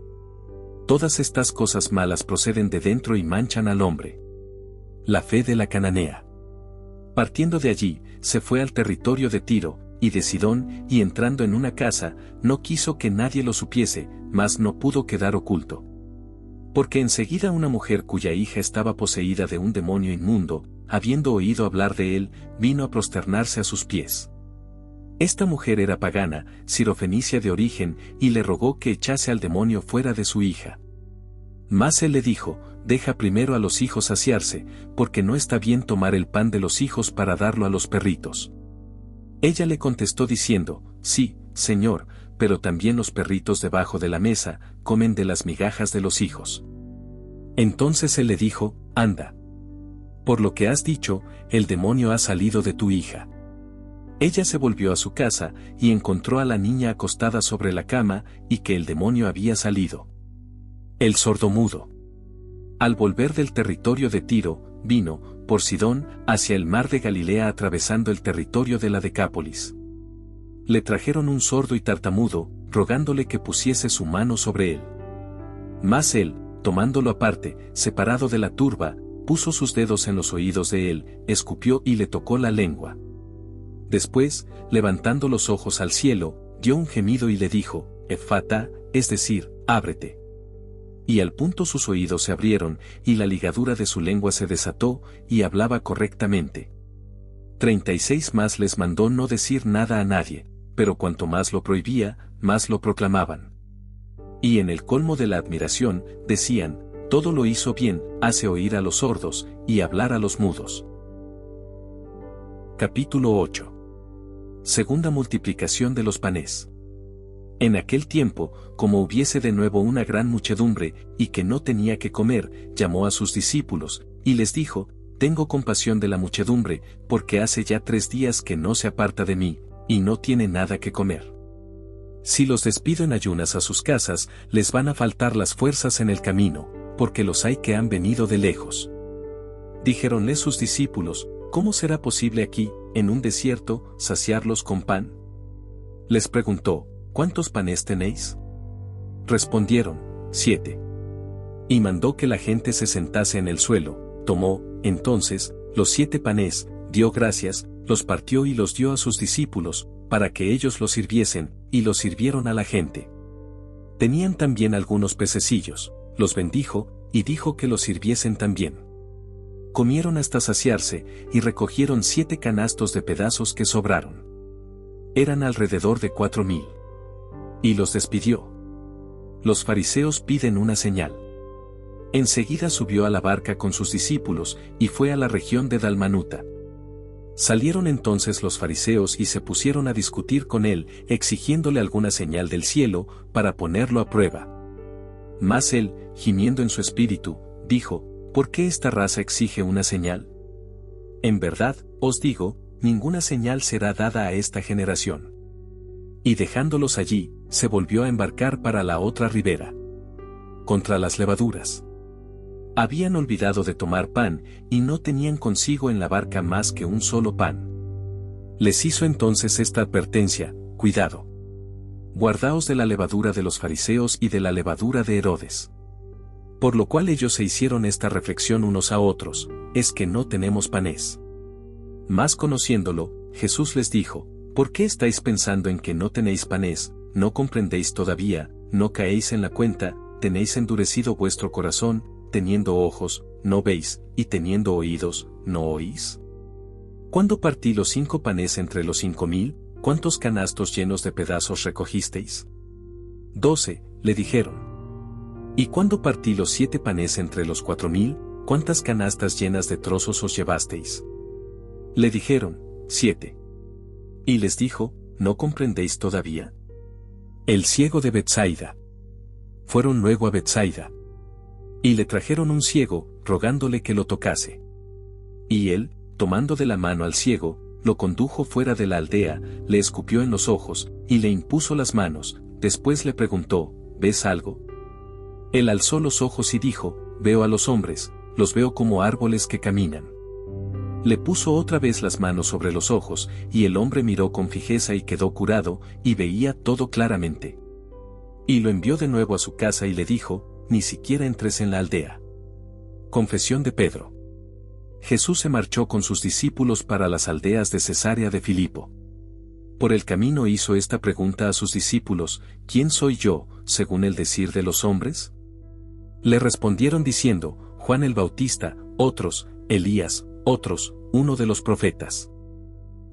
Todas estas cosas malas proceden de dentro y manchan al hombre. La fe de la cananea. Partiendo de allí, se fue al territorio de Tiro y de Sidón, y entrando en una casa, no quiso que nadie lo supiese, mas no pudo quedar oculto. Porque enseguida una mujer cuya hija estaba poseída de un demonio inmundo, habiendo oído hablar de él, vino a prosternarse a sus pies. Esta mujer era pagana, sirofenicia de origen, y le rogó que echase al demonio fuera de su hija. Mas él le dijo: deja primero a los hijos saciarse, porque no está bien tomar el pan de los hijos para darlo a los perritos. Ella le contestó diciendo: sí, Señor, pero también los perritos debajo de la mesa comen de las migajas de los hijos. Entonces él le dijo: anda. Por lo que has dicho, el demonio ha salido de tu hija. Ella se volvió a su casa, y encontró a la niña acostada sobre la cama, y que el demonio había salido. El sordomudo. Al volver del territorio de Tiro, vino, por Sidón, hacia el mar de Galilea atravesando el territorio de la Decápolis. Le trajeron un sordo y tartamudo, rogándole que pusiese su mano sobre él. Mas él, tomándolo aparte, separado de la turba, puso sus dedos en los oídos de él, escupió y le tocó la lengua. Después, levantando los ojos al cielo, dio un gemido y le dijo: Efata, es decir, ábrete. Y al punto sus oídos se abrieron, y la ligadura de su lengua se desató, y hablaba correctamente. 36 más les mandó no decir nada a nadie, pero cuanto más lo prohibía, más lo proclamaban. Y en el colmo de la admiración, decían: todo lo hizo bien, hace oír a los sordos, y hablar a los mudos. Capítulo 8. Segunda multiplicación de los panes. En aquel tiempo, como hubiese de nuevo una gran muchedumbre, y que no tenía que comer, llamó a sus discípulos, y les dijo: Tengo compasión de la muchedumbre, porque hace ya 3 días que no se aparta de mí, y no tiene nada que comer. Si los despido en ayunas a sus casas, les van a faltar las fuerzas en el camino, porque los hay que han venido de lejos. Dijéronle sus discípulos: ¿Cómo será posible aquí, en un desierto, saciarlos con pan? Les preguntó: ¿Cuántos panes tenéis? Respondieron: 7. Y mandó que la gente se sentase en el suelo. Tomó, entonces, los 7 panes, dio gracias, los partió y los dio a sus discípulos, para que ellos los sirviesen, y los sirvieron a la gente. Tenían también algunos pececillos, los bendijo, y dijo que los sirviesen también. Comieron hasta saciarse, y recogieron 7 canastos de pedazos que sobraron. Eran alrededor de 4,000. Y los despidió. Los fariseos piden una señal. Enseguida subió a la barca con sus discípulos, y fue a la región de Dalmanuta. Salieron entonces los fariseos y se pusieron a discutir con él, exigiéndole alguna señal del cielo, para ponerlo a prueba. Mas él, gimiendo en su espíritu, dijo: ¿Por qué esta raza exige una señal? En verdad, os digo, ninguna señal será dada a esta generación. Y dejándolos allí, se volvió a embarcar para la otra ribera. Contra las levaduras. Habían olvidado de tomar pan, y no tenían consigo en la barca más que un solo pan. Les hizo entonces esta advertencia: cuidado. Guardaos de la levadura de los fariseos y de la levadura de Herodes. Por lo cual ellos se hicieron esta reflexión unos a otros: es que no tenemos panes. Mas conociéndolo, Jesús les dijo: ¿Por qué estáis pensando en que no tenéis panes? ¿No comprendéis todavía? ¿No caéis en la cuenta? ¿Tenéis endurecido vuestro corazón? Teniendo ojos, ¿no veis? Y teniendo oídos, ¿no oís? Cuando partí los 5 panes entre los 5,000, ¿cuántos canastos llenos de pedazos recogisteis? 12, le dijeron. Y cuando partí los 7 panes entre los 4,000, ¿cuántas canastas llenas de trozos os llevasteis? Le dijeron: 7. Y les dijo: ¿no comprendéis todavía? El ciego de Betsaida. Fueron luego a Betsaida. Y le trajeron un ciego, rogándole que lo tocase. Y él, tomando de la mano al ciego, lo condujo fuera de la aldea, le escupió en los ojos, y le impuso las manos. Después le preguntó: ¿ves algo? Él alzó los ojos y dijo: veo a los hombres, los veo como árboles que caminan. Le puso otra vez las manos sobre los ojos, y el hombre miró con fijeza y quedó curado, y veía todo claramente. Y lo envió de nuevo a su casa y le dijo: ni siquiera entres en la aldea. Confesión de Pedro. Jesús se marchó con sus discípulos para las aldeas de Cesarea de Filipo. Por el camino hizo esta pregunta a sus discípulos: ¿quién soy yo, según el decir de los hombres? Le respondieron diciendo: Juan el Bautista, otros, Elías, otros, uno de los profetas.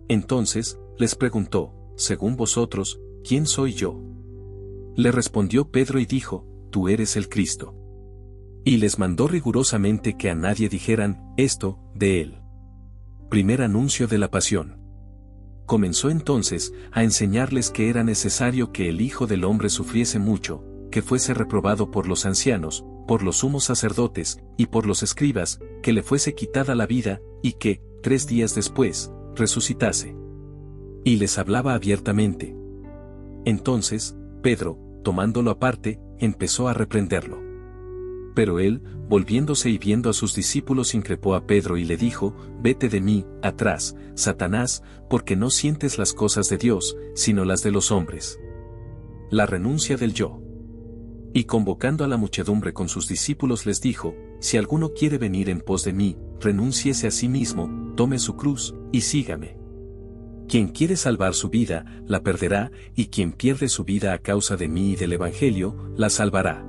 Entonces, les preguntó: según vosotros, ¿quién soy yo? Le respondió Pedro y dijo: tú eres el Cristo. Y les mandó rigurosamente que a nadie dijeran esto de él. Primer anuncio de la pasión. Comenzó entonces a enseñarles que era necesario que el Hijo del Hombre sufriese mucho, que fuese reprobado por los ancianos, por los sumos sacerdotes, y por los escribas, que le fuese quitada la vida, y que, 3 días después, resucitase. Y les hablaba abiertamente. Entonces, Pedro, tomándolo aparte, empezó a reprenderlo. Pero él, volviéndose y viendo a sus discípulos, increpó a Pedro y le dijo: vete de mí, atrás, Satanás, porque no sientes las cosas de Dios, sino las de los hombres. La renuncia del yo. Y convocando a la muchedumbre con sus discípulos les dijo: si alguno quiere venir en pos de mí, renúnciese a sí mismo, tome su cruz, y sígame. Quien quiere salvar su vida, la perderá, y quien pierde su vida a causa de mí y del Evangelio, la salvará.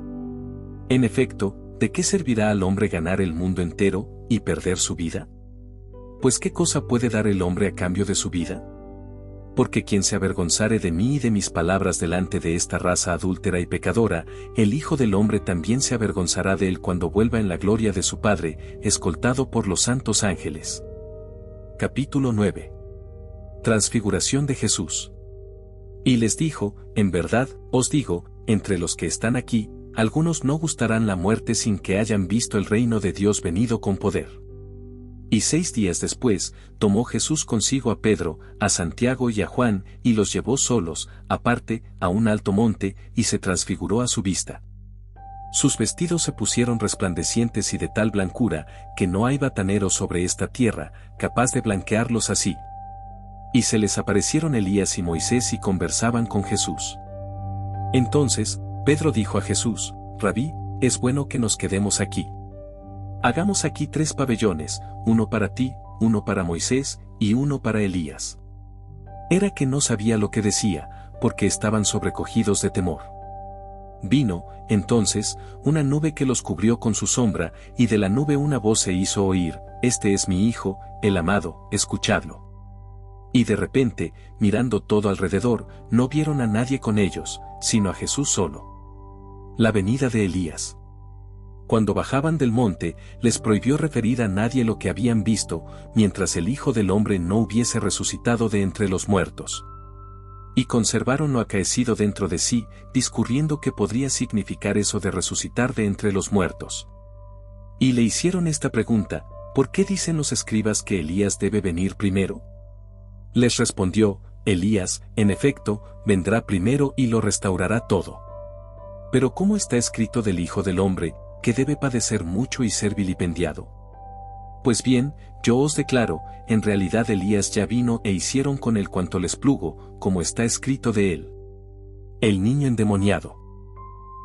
En efecto, ¿de qué servirá al hombre ganar el mundo entero, y perder su vida? Pues ¿qué cosa puede dar el hombre a cambio de su vida? Porque quien se avergonzare de mí y de mis palabras delante de esta raza adúltera y pecadora, el Hijo del Hombre también se avergonzará de él cuando vuelva en la gloria de su Padre, escoltado por los santos ángeles. Capítulo 9. Transfiguración de Jesús. Y les dijo, en verdad, os digo, entre los que están aquí, algunos no gustarán la muerte sin que hayan visto el reino de Dios venido con poder. Y 6 días después, tomó Jesús consigo a Pedro, a Santiago y a Juan, y los llevó solos, aparte, a un alto monte, y se transfiguró a su vista. Sus vestidos se pusieron resplandecientes y de tal blancura, que no hay batanero sobre esta tierra, capaz de blanquearlos así. Y se les aparecieron Elías y Moisés y conversaban con Jesús. Entonces, Pedro dijo a Jesús, Rabí, es bueno que nos quedemos aquí. Hagamos aquí 3 pabellones, uno para ti, uno para Moisés, y uno para Elías. Era que no sabía lo que decía, porque estaban sobrecogidos de temor. Vino, entonces, una nube que los cubrió con su sombra, y de la nube una voz se hizo oír, Este es mi Hijo, el amado, escuchadlo. Y de repente, mirando todo alrededor, no vieron a nadie con ellos, sino a Jesús solo. La venida de Elías. Cuando bajaban del monte, les prohibió referir a nadie lo que habían visto, mientras el Hijo del Hombre no hubiese resucitado de entre los muertos. Y conservaron lo acaecido dentro de sí, discurriendo qué podría significar eso de resucitar de entre los muertos. Y le hicieron esta pregunta, ¿por qué dicen los escribas que Elías debe venir primero? Les respondió, Elías, en efecto, vendrá primero y lo restaurará todo. Pero ¿cómo está escrito del Hijo del Hombre, que debe padecer mucho y ser vilipendiado? Pues bien, yo os declaro, en realidad Elías ya vino e hicieron con él cuanto les plugo, como está escrito de él. El niño endemoniado.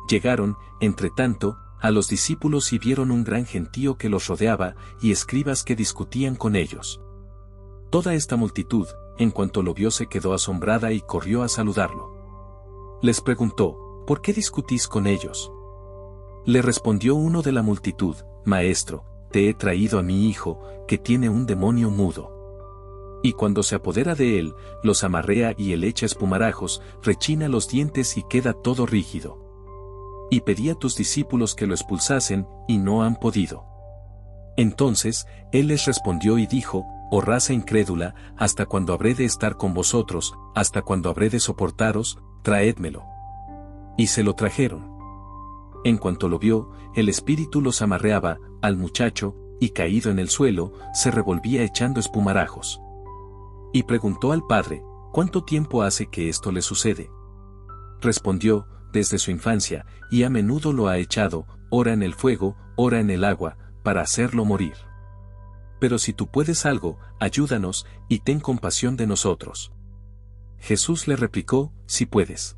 Llegaron, entre tanto, a los discípulos y vieron un gran gentío que los rodeaba, y escribas que discutían con ellos. Toda esta multitud, en cuanto lo vio se quedó asombrada y corrió a saludarlo. Les preguntó, ¿por qué discutís con ellos? Le respondió uno de la multitud, Maestro, te he traído a mi hijo, que tiene un demonio mudo. Y cuando se apodera de él, los amarrea y él echa espumarajos, rechina los dientes y queda todo rígido. Y pedí a tus discípulos que lo expulsasen, y no han podido. Entonces, él les respondió y dijo, Oh raza incrédula, ¿hasta cuándo habré de estar con vosotros, hasta cuándo habré de soportaros? Traédmelo. Y se lo trajeron. En cuanto lo vio, el espíritu los amarreaba, al muchacho, y caído en el suelo, se revolvía echando espumarajos. Y preguntó al padre, ¿cuánto tiempo hace que esto le sucede? Respondió, desde su infancia, y a menudo lo ha echado, ora en el fuego, ora en el agua, para hacerlo morir. Pero si tú puedes algo, ayúdanos, y ten compasión de nosotros. Jesús le replicó, si puedes.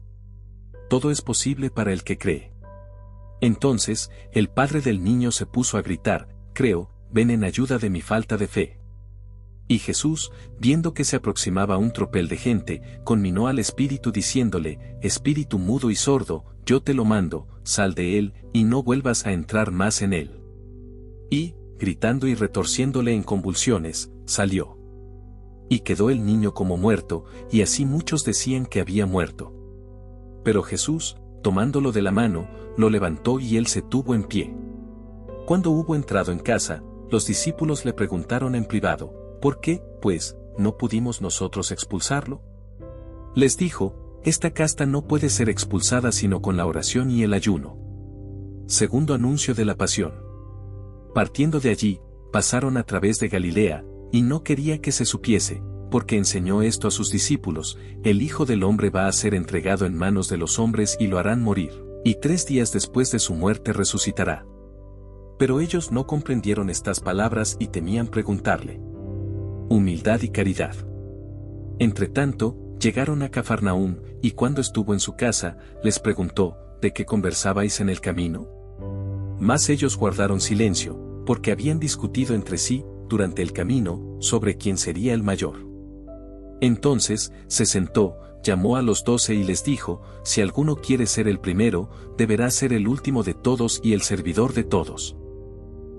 Todo es posible para el que cree. Entonces, el padre del niño se puso a gritar, creo, ven en ayuda de mi falta de fe. Y Jesús, viendo que se aproximaba un tropel de gente, conminó al espíritu diciéndole, espíritu mudo y sordo, yo te lo mando, sal de él, y no vuelvas a entrar más en él. Y, gritando y retorciéndole en convulsiones, salió. Y quedó el niño como muerto, y así muchos decían que había muerto. Pero Jesús, tomándolo de la mano, lo levantó y él se tuvo en pie. Cuando hubo entrado en casa, los discípulos le preguntaron en privado, ¿por qué, pues, no pudimos nosotros expulsarlo? Les dijo, esta casta no puede ser expulsada sino con la oración y el ayuno. Segundo anuncio de la pasión. Partiendo de allí, pasaron a través de Galilea, y no quería que se supiese, porque enseñó esto a sus discípulos, el Hijo del Hombre va a ser entregado en manos de los hombres y lo harán morir, y 3 días después de su muerte resucitará. Pero ellos no comprendieron estas palabras y temían preguntarle. Humildad y caridad. Entretanto, llegaron a Cafarnaúm, y cuando estuvo en su casa, les preguntó, ¿de qué conversabais en el camino? Mas ellos guardaron silencio, porque habían discutido entre sí, durante el camino, sobre quién sería el mayor. Entonces, se sentó, llamó a los 12 y les dijo, si alguno quiere ser el primero, deberá ser el último de todos y el servidor de todos.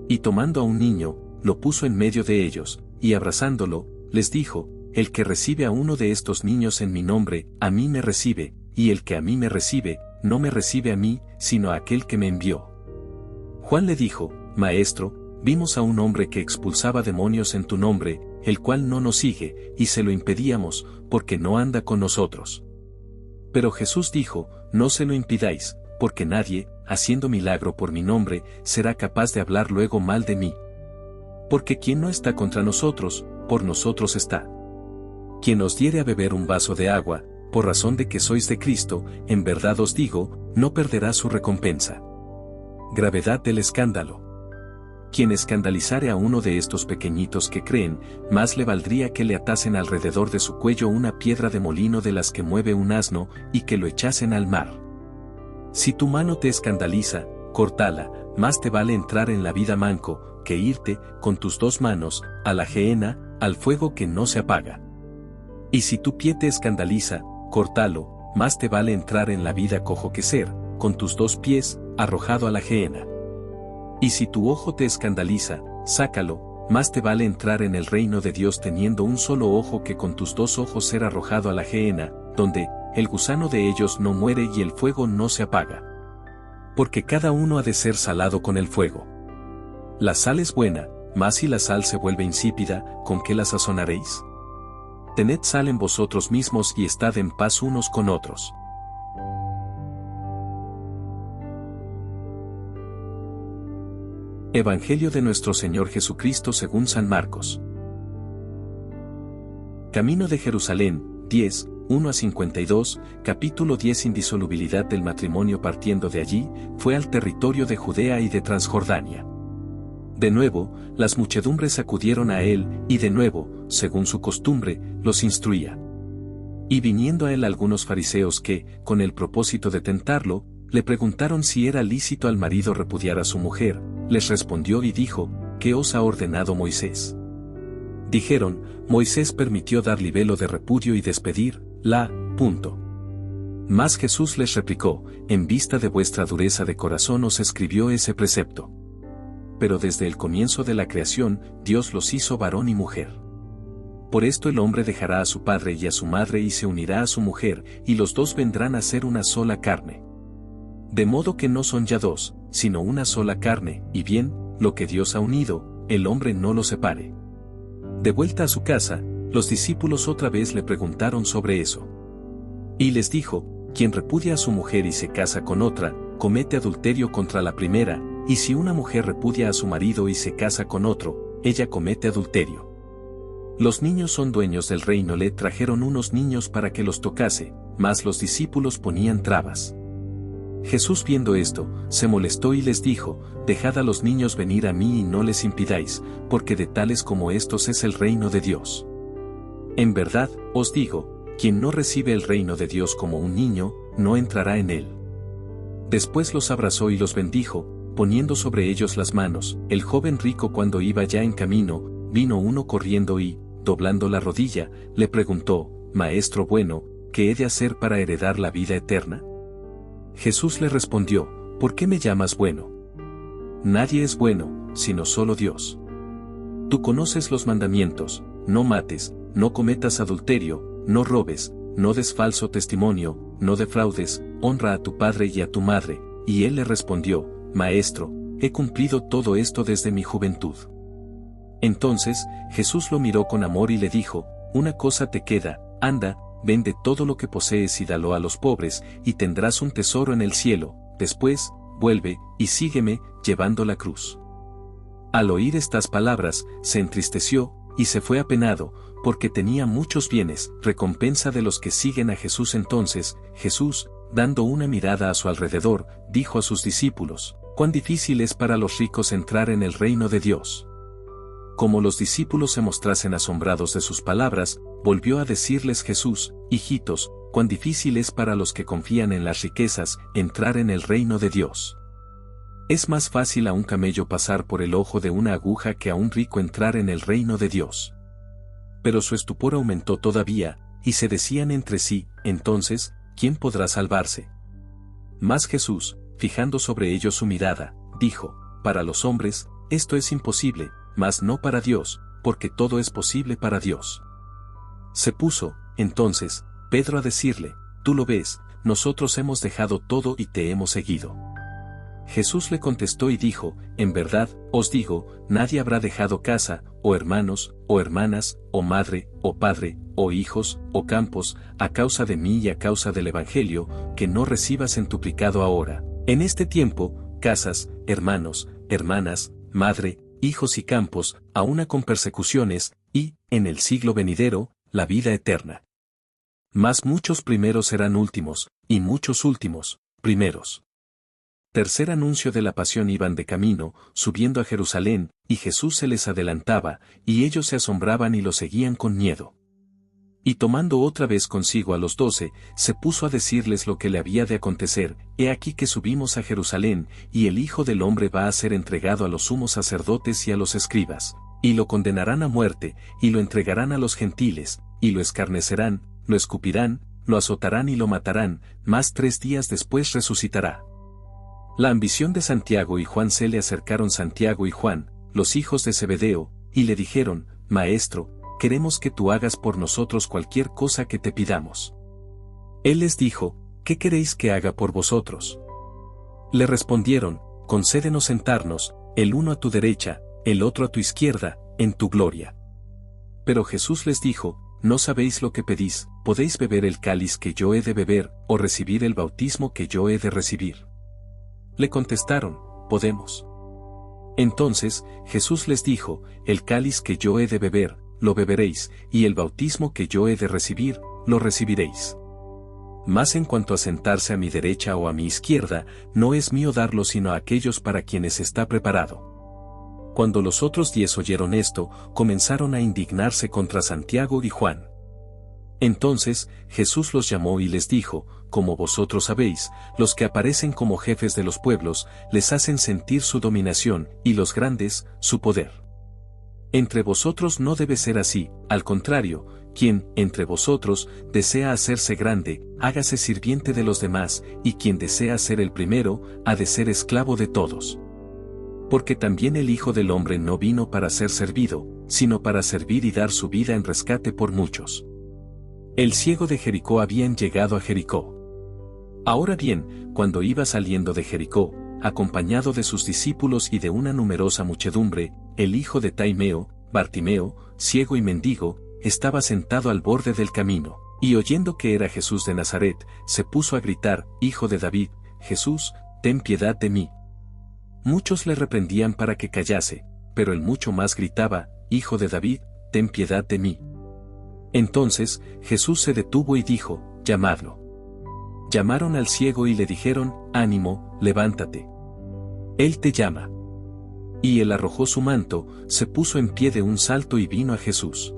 Y tomando a un niño, lo puso en medio de ellos, y abrazándolo, les dijo, el que recibe a uno de estos niños en mi nombre, a mí me recibe, y el que a mí me recibe, no me recibe a mí, sino a aquel que me envió. Juan le dijo, Maestro, vimos a un hombre que expulsaba demonios en tu nombre, el cual no nos sigue, y se lo impedíamos, porque no anda con nosotros. Pero Jesús dijo, no se lo impidáis, porque nadie, haciendo milagro por mi nombre, será capaz de hablar luego mal de mí. Porque quien no está contra nosotros, por nosotros está. Quien os diere a beber un vaso de agua, por razón de que sois de Cristo, en verdad os digo, no perderá su recompensa. Gravedad del escándalo. Quien escandalizare a uno de estos pequeñitos que creen, más le valdría que le atasen alrededor de su cuello una piedra de molino de las que mueve un asno, y que lo echasen al mar. Si tu mano te escandaliza, córtala, más te vale entrar en la vida manco, que irte, con tus dos manos, a la gehenna, al fuego que no se apaga. Y si tu pie te escandaliza, córtalo, más te vale entrar en la vida cojo que ser, con tus dos pies, arrojado a la gehenna. Y si tu ojo te escandaliza, sácalo, más te vale entrar en el reino de Dios teniendo un solo ojo que con tus dos ojos ser arrojado a la gehenna, donde el gusano de ellos no muere y el fuego no se apaga. Porque cada uno ha de ser salado con el fuego. La sal es buena, mas si la sal se vuelve insípida, ¿con qué la sazonaréis? Tened sal en vosotros mismos y estad en paz unos con otros. Evangelio de nuestro Señor Jesucristo según San Marcos. Camino de Jerusalén, 10, 1-52, capítulo 10. Indisolubilidad del matrimonio. Partiendo de allí, fue al territorio de Judea y de Transjordania. De nuevo, las muchedumbres acudieron a él, y de nuevo, según su costumbre, los instruía. Y viniendo a él algunos fariseos que, con el propósito de tentarlo, le preguntaron si era lícito al marido repudiar a su mujer, les respondió y dijo, ¿qué os ha ordenado Moisés? Dijeron, Moisés permitió dar libelo de repudio y despedir, Mas Jesús les replicó, en vista de vuestra dureza de corazón os escribió ese precepto. Pero desde el comienzo de la creación, Dios los hizo varón y mujer. Por esto el hombre dejará a su padre y a su madre y se unirá a su mujer, y los dos vendrán a ser una sola carne. De modo que no son ya dos, sino una sola carne, y bien, lo que Dios ha unido, el hombre no lo separe. De vuelta a su casa, los discípulos otra vez le preguntaron sobre eso. Y les dijo, quien repudia a su mujer y se casa con otra, comete adulterio contra la primera, y si una mujer repudia a su marido y se casa con otro, ella comete adulterio. Los niños son dueños del reino. Le trajeron unos niños para que los tocase, mas los discípulos ponían trabas. Jesús viendo esto, se molestó y les dijo, dejad a los niños venir a mí y no les impidáis, porque de tales como estos es el reino de Dios. En verdad, os digo, quien no recibe el reino de Dios como un niño, no entrará en él. Después los abrazó y los bendijo, poniendo sobre ellos las manos. El joven rico cuando iba ya en camino, vino uno corriendo y, doblando la rodilla, le preguntó, Maestro bueno, ¿qué he de hacer para heredar la vida eterna? Jesús le respondió, ¿por qué me llamas bueno? Nadie es bueno, sino solo Dios. Tú conoces los mandamientos, no mates, no cometas adulterio, no robes, no des falso testimonio, no defraudes, honra a tu padre y a tu madre. Y él le respondió, Maestro, he cumplido todo esto desde mi juventud. Entonces, Jesús lo miró con amor y le dijo, una cosa te queda, anda, vende todo lo que posees y dalo a los pobres, y tendrás un tesoro en el cielo, después, vuelve, y sígueme, llevando la cruz. Al oír estas palabras, se entristeció, y se fue apenado, porque tenía muchos bienes. Recompensa de los que siguen a Jesús. Entonces, Jesús, dando una mirada a su alrededor, dijo a sus discípulos, cuán difícil es para los ricos entrar en el reino de Dios. Como los discípulos se mostrasen asombrados de sus palabras, volvió a decirles Jesús, hijitos, cuán difícil es para los que confían en las riquezas entrar en el reino de Dios. Es más fácil a un camello pasar por el ojo de una aguja que a un rico entrar en el reino de Dios. Pero su estupor aumentó todavía, y se decían entre sí, entonces, ¿quién podrá salvarse? Mas Jesús, fijando sobre ellos su mirada, dijo, para los hombres, esto es imposible, mas no para Dios, porque todo es posible para Dios. Se puso, entonces, Pedro a decirle, tú lo ves, nosotros hemos dejado todo y te hemos seguido. Jesús le contestó y dijo, en verdad, os digo, nadie habrá dejado casa, o hermanos, o hermanas, o madre, o padre, o hijos, o campos, a causa de mí y a causa del Evangelio, que no recibas centuplicado ahora, en este tiempo, casas, hermanos, hermanas, madre, hijos y campos, aun con persecuciones, y, en el siglo venidero, la vida eterna. Mas muchos primeros serán últimos, y muchos últimos, primeros. Tercer anuncio de la pasión: iban de camino, subiendo a Jerusalén, y Jesús se les adelantaba, y ellos se asombraban y lo seguían con miedo. Y tomando otra vez consigo a los 12, se puso a decirles lo que le había de acontecer: He aquí que subimos a Jerusalén, y el Hijo del Hombre va a ser entregado a los sumos sacerdotes y a los escribas, y lo condenarán a muerte, y lo entregarán a los gentiles, y lo escarnecerán, lo escupirán, lo azotarán y lo matarán, mas 3 días después resucitará. La ambición de Santiago y Juan. Se le acercaron Santiago y Juan, los hijos de Zebedeo, y le dijeron: Maestro, queremos que tú hagas por nosotros cualquier cosa que te pidamos. Él les dijo: ¿Qué queréis que haga por vosotros? Le respondieron: Concédenos sentarnos, el uno a tu derecha, el otro a tu izquierda, en tu gloria. Pero Jesús les dijo: No sabéis lo que pedís. ¿Podéis beber el cáliz que yo he de beber, o recibir el bautismo que yo he de recibir? Le contestaron: Podemos. Entonces Jesús les dijo: El cáliz que yo he de beber, lo beberéis, y el bautismo que yo he de recibir, lo recibiréis. Mas en cuanto a sentarse a mi derecha o a mi izquierda, no es mío darlo sino a aquellos para quienes está preparado. Cuando los otros 10 oyeron esto, comenzaron a indignarse contra Santiago y Juan. Entonces Jesús los llamó y les dijo: Como vosotros sabéis, los que aparecen como jefes de los pueblos, les hacen sentir su dominación, y los grandes, su poder. Entre vosotros no debe ser así, al contrario, quien, entre vosotros, desea hacerse grande, hágase sirviente de los demás, y quien desea ser el primero, ha de ser esclavo de todos. Porque también el Hijo del Hombre no vino para ser servido, sino para servir y dar su vida en rescate por muchos. El ciego de Jericó. Habían llegado a Jericó. Ahora bien, cuando iba saliendo de Jericó, acompañado de sus discípulos y de una numerosa muchedumbre, el hijo de Taimeo, Bartimeo, ciego y mendigo, estaba sentado al borde del camino, y oyendo que era Jesús de Nazaret, se puso a gritar: Hijo de David, Jesús, ten piedad de mí. Muchos le reprendían para que callase, pero él mucho más gritaba: Hijo de David, ten piedad de mí. Entonces Jesús se detuvo y dijo: Llamadlo. Llamaron al ciego y le dijeron: Ánimo, levántate. Él te llama. Y él arrojó su manto, se puso en pie de un salto y vino a Jesús.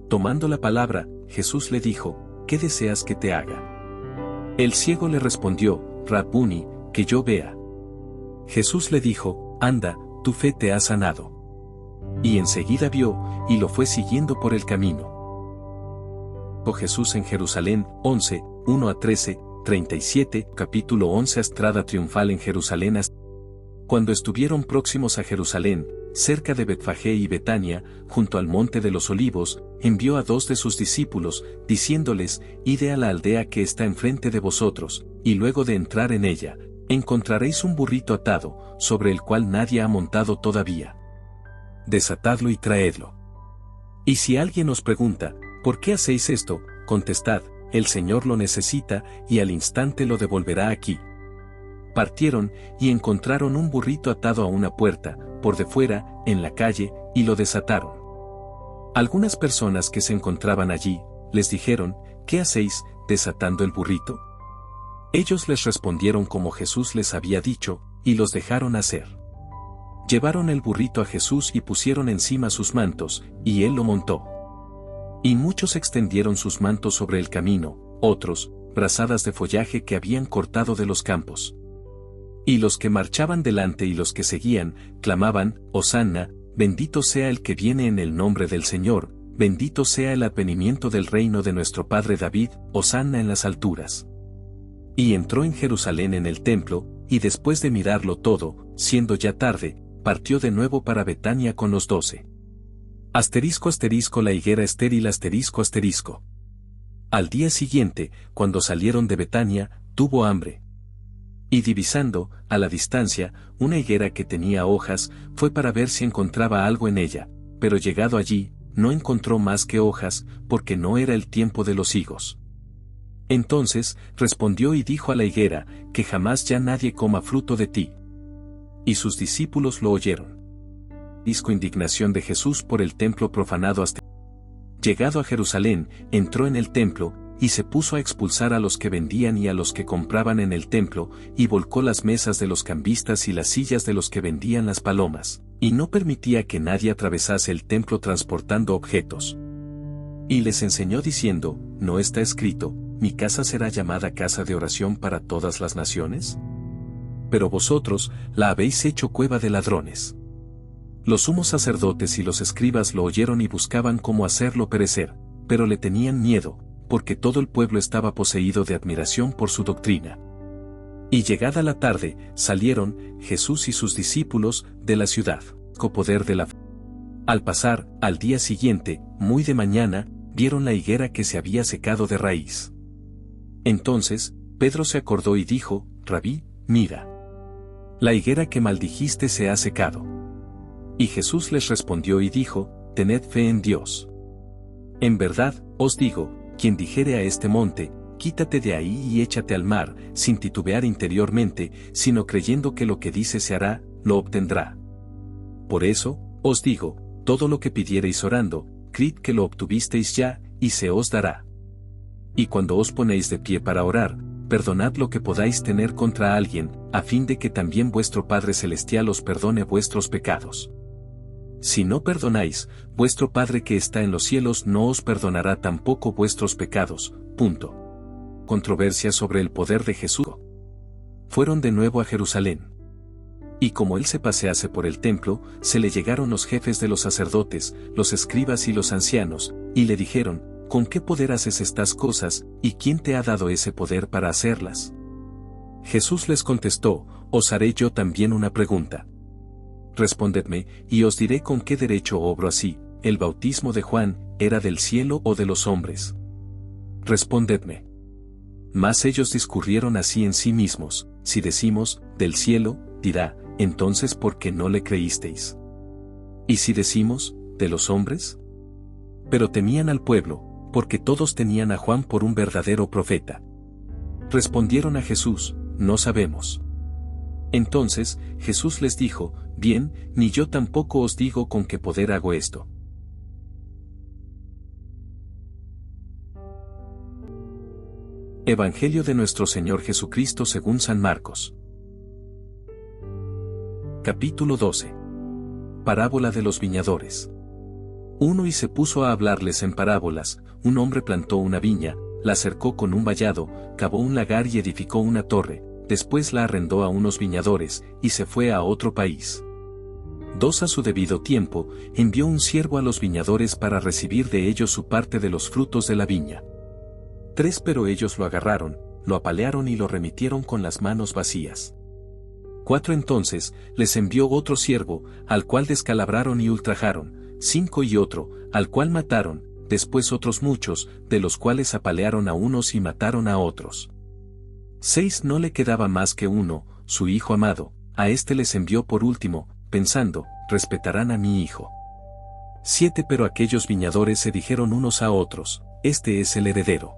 Tomando la palabra, Jesús le dijo: ¿Qué deseas que te haga? El ciego le respondió: Rabuni, que yo vea. Jesús le dijo: Anda, tu fe te ha sanado. Y enseguida vio, y lo fue siguiendo por el camino. Jesús en Jerusalén, 11, 1-13, 37, capítulo 11. Estrada triunfal en Jerusalén. Cuando estuvieron próximos a Jerusalén, cerca de Betfagé y Betania, junto al monte de los olivos, envió a 2 de sus discípulos, diciéndoles: Id a la aldea que está enfrente de vosotros, y luego de entrar en ella, encontraréis un burrito atado, sobre el cual nadie ha montado todavía. Desatadlo y traedlo. Y si alguien os pregunta: ¿por qué hacéis esto?, contestad: el Señor lo necesita, y al instante lo devolverá aquí. Partieron, y encontraron un burrito atado a una puerta, por de fuera, en la calle, y lo desataron. Algunas personas que se encontraban allí, les dijeron: ¿qué hacéis, desatando el burrito? Ellos les respondieron como Jesús les había dicho, y los dejaron hacer. Llevaron el burrito a Jesús y pusieron encima sus mantos, y él lo montó. Y muchos extendieron sus mantos sobre el camino, otros, brazadas de follaje que habían cortado de los campos. Y los que marchaban delante y los que seguían, clamaban: Hosanna, bendito sea el que viene en el nombre del Señor, bendito sea el advenimiento del reino de nuestro padre David, Hosanna en las alturas. Y entró en Jerusalén en el templo, y después de mirarlo todo, siendo ya tarde, partió de nuevo para Betania con los 12. La higuera estéril ***. Al día siguiente, cuando salieron de Betania, tuvo hambre. Y divisando, a la distancia, una higuera que tenía hojas, fue para ver si encontraba algo en ella, pero llegado allí, no encontró más que hojas, porque no era el tiempo de los higos. Entonces respondió y dijo a la higuera, que jamás ya nadie coma fruto de ti. Y sus discípulos lo oyeron. Disco indignación de Jesús por el templo profanado hasta. Llegado a Jerusalén, entró en el templo, y se puso a expulsar a los que vendían y a los que compraban en el templo, y volcó las mesas de los cambistas y las sillas de los que vendían las palomas, y no permitía que nadie atravesase el templo transportando objetos. Y les enseñó diciendo, ¿no está escrito, mi casa será llamada casa de oración para todas las naciones? Pero vosotros la habéis hecho cueva de ladrones. Los sumos sacerdotes y los escribas lo oyeron y buscaban cómo hacerlo perecer, pero le tenían miedo, porque todo el pueblo estaba poseído de admiración por su doctrina. Y llegada la tarde, salieron Jesús y sus discípulos de la ciudad, con poder de la fe. Al pasar, al día siguiente, muy de mañana, vieron la higuera que se había secado de raíz. Entonces, Pedro se acordó y dijo, Rabí, mira. La higuera que maldijiste se ha secado. Y Jesús les respondió y dijo, tened fe en Dios. En verdad, os digo, quien dijere a este monte, quítate de ahí y échate al mar, sin titubear interiormente, sino creyendo que lo que dice se hará, lo obtendrá. Por eso, os digo, todo lo que pidiereis orando, creed que lo obtuvisteis ya, y se os dará. Y cuando os ponéis de pie para orar, perdonad lo que podáis tener contra alguien, a fin de que también vuestro Padre Celestial os perdone vuestros pecados. Si no perdonáis, vuestro Padre que está en los cielos no os perdonará tampoco vuestros pecados. Punto. Controversia sobre el poder de Jesús. Fueron de nuevo a Jerusalén. Y como él se pasease por el templo, se le llegaron los jefes de los sacerdotes, los escribas y los ancianos, y le dijeron, ¿con qué poder haces estas cosas, y quién te ha dado ese poder para hacerlas? Jesús les contestó, os haré yo también una pregunta. Respondedme, y os diré con qué derecho obro así, ¿el bautismo de Juan, era del cielo o de los hombres? Respondedme. Mas ellos discurrieron así en sí mismos, si decimos, del cielo, dirá, entonces ¿por qué no le creísteis? ¿Y si decimos, de los hombres? Pero temían al pueblo, porque todos tenían a Juan por un verdadero profeta. Respondieron a Jesús, no sabemos. Entonces, Jesús les dijo, bien, ni yo tampoco os digo con qué poder hago esto. Evangelio de nuestro Señor Jesucristo según San Marcos. Capítulo 12. Parábola de los viñadores. Y se puso a hablarles en parábolas, un hombre plantó una viña, la cercó con un vallado, cavó un lagar y edificó una torre, después la arrendó a unos viñadores, y se fue a otro país. 2 A su debido tiempo, envió un siervo a los viñadores para recibir de ellos su parte de los frutos de la viña. 3 Pero ellos lo agarraron, lo apalearon y lo remitieron con las manos vacías. 4 Entonces, les envió otro siervo, al cual descalabraron y ultrajaron, 5 Y otro, al cual mataron, después otros muchos, de los cuales apalearon a unos y mataron a otros. 6 No le quedaba más que uno, su hijo amado, a éste les envió por último, pensando, respetarán a mi hijo. 7 Pero aquellos viñadores se dijeron unos a otros, este es el heredero.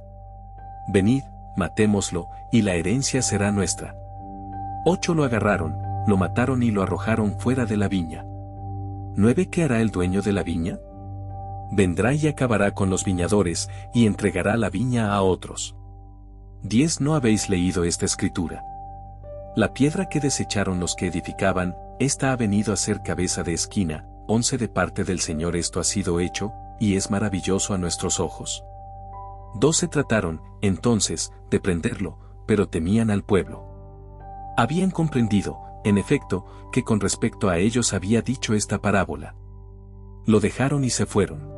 Venid, matémoslo, y la herencia será nuestra. 8 Lo agarraron, lo mataron y lo arrojaron fuera de la viña. 9 ¿Qué hará el dueño de la viña? Vendrá y acabará con los viñadores, y entregará la viña a otros. 10 ¿No habéis leído esta escritura? La piedra que desecharon los que edificaban, esta ha venido a ser cabeza de esquina. 11 De parte del Señor esto ha sido hecho, y es maravilloso a nuestros ojos. 12 Trataron, entonces, de prenderlo, pero temían al pueblo. Habían comprendido, en efecto, que con respecto a ellos había dicho esta parábola. Lo dejaron y se fueron.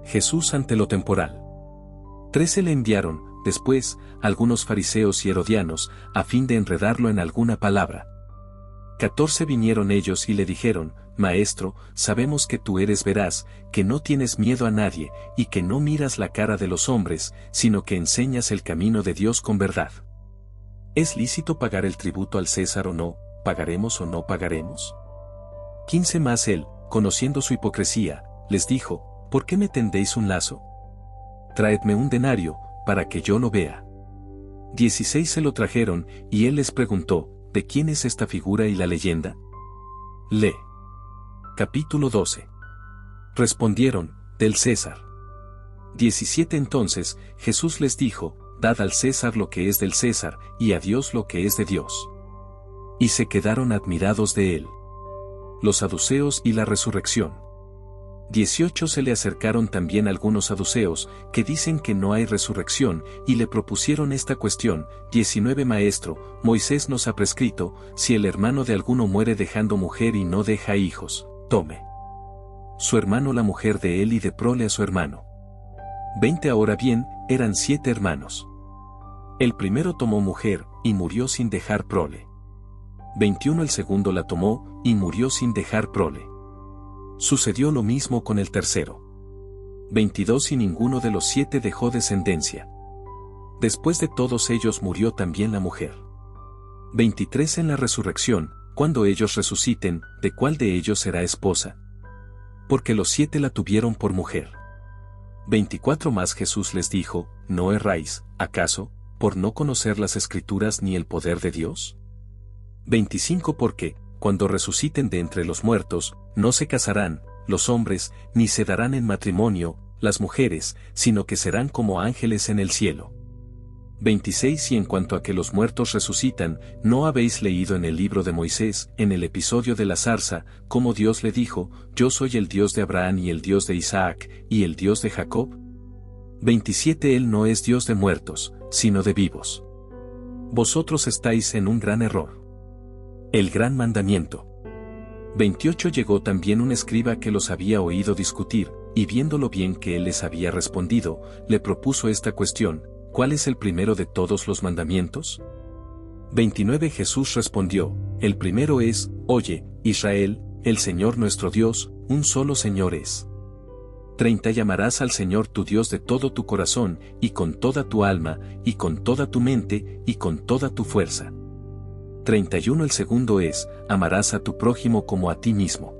Jesús ante lo temporal. 13 Le enviaron, después, algunos fariseos y herodianos, a fin de enredarlo en alguna palabra. 14 Vinieron ellos y le dijeron, Maestro, sabemos que tú eres veraz, que no tienes miedo a nadie, y que no miras la cara de los hombres, sino que enseñas el camino de Dios con verdad. ¿Es lícito pagar el tributo al César o no? ¿Pagaremos o no pagaremos? 15 Mas él, conociendo su hipocresía, les dijo, ¿Por qué me tendéis un lazo? Traedme un denario, para que yo lo vea. 16 se lo trajeron, y él les preguntó, ¿de quién es esta figura y la leyenda? Lee. Capítulo 12. Respondieron, del César. 17 Entonces, Jesús les dijo, dad al César lo que es del César, y a Dios lo que es de Dios. Y se quedaron admirados de él. Los saduceos y la resurrección. 18 Se le acercaron también algunos saduceos, que dicen que no hay resurrección, y le propusieron esta cuestión. 19 Maestro, Moisés nos ha prescrito, si el hermano de alguno muere dejando mujer y no deja hijos, tome su hermano la mujer de él y dé prole a su hermano. 20 Ahora bien, eran 7 hermanos. El primero tomó mujer, y murió sin dejar prole. 21 El segundo la tomó, y murió sin dejar prole. Sucedió lo mismo con el tercero. 22 Y ninguno de los 7 dejó descendencia. Después de todos ellos murió también la mujer. 23 En la resurrección, cuando ellos resuciten, ¿de cuál de ellos será esposa? Porque los 7 la tuvieron por mujer. 24 Más Jesús les dijo, ¿no erráis, acaso, por no conocer las Escrituras ni el poder de Dios? 25 Porque, cuando resuciten de entre los muertos, no se casarán, los hombres, ni se darán en matrimonio, las mujeres, sino que serán como ángeles en el cielo. 26 Y en cuanto a que los muertos resucitan, ¿no habéis leído en el libro de Moisés, en el episodio de la zarza, cómo Dios le dijo, yo soy el Dios de Abraham y el Dios de Isaac, y el Dios de Jacob? 27 Él no es Dios de muertos, sino de vivos. Vosotros estáis en un gran error. El gran mandamiento. 28 Llegó también un escriba que los había oído discutir, y viendo lo bien que él les había respondido, le propuso esta cuestión, ¿cuál es el primero de todos los mandamientos? 29 Jesús respondió, el primero es, oye, Israel, el Señor nuestro Dios, un solo Señor es. 30 Llamarás al Señor tu Dios de todo tu corazón, y con toda tu alma, y con toda tu mente, y con toda tu fuerza. 31 El segundo es, amarás a tu prójimo como a ti mismo.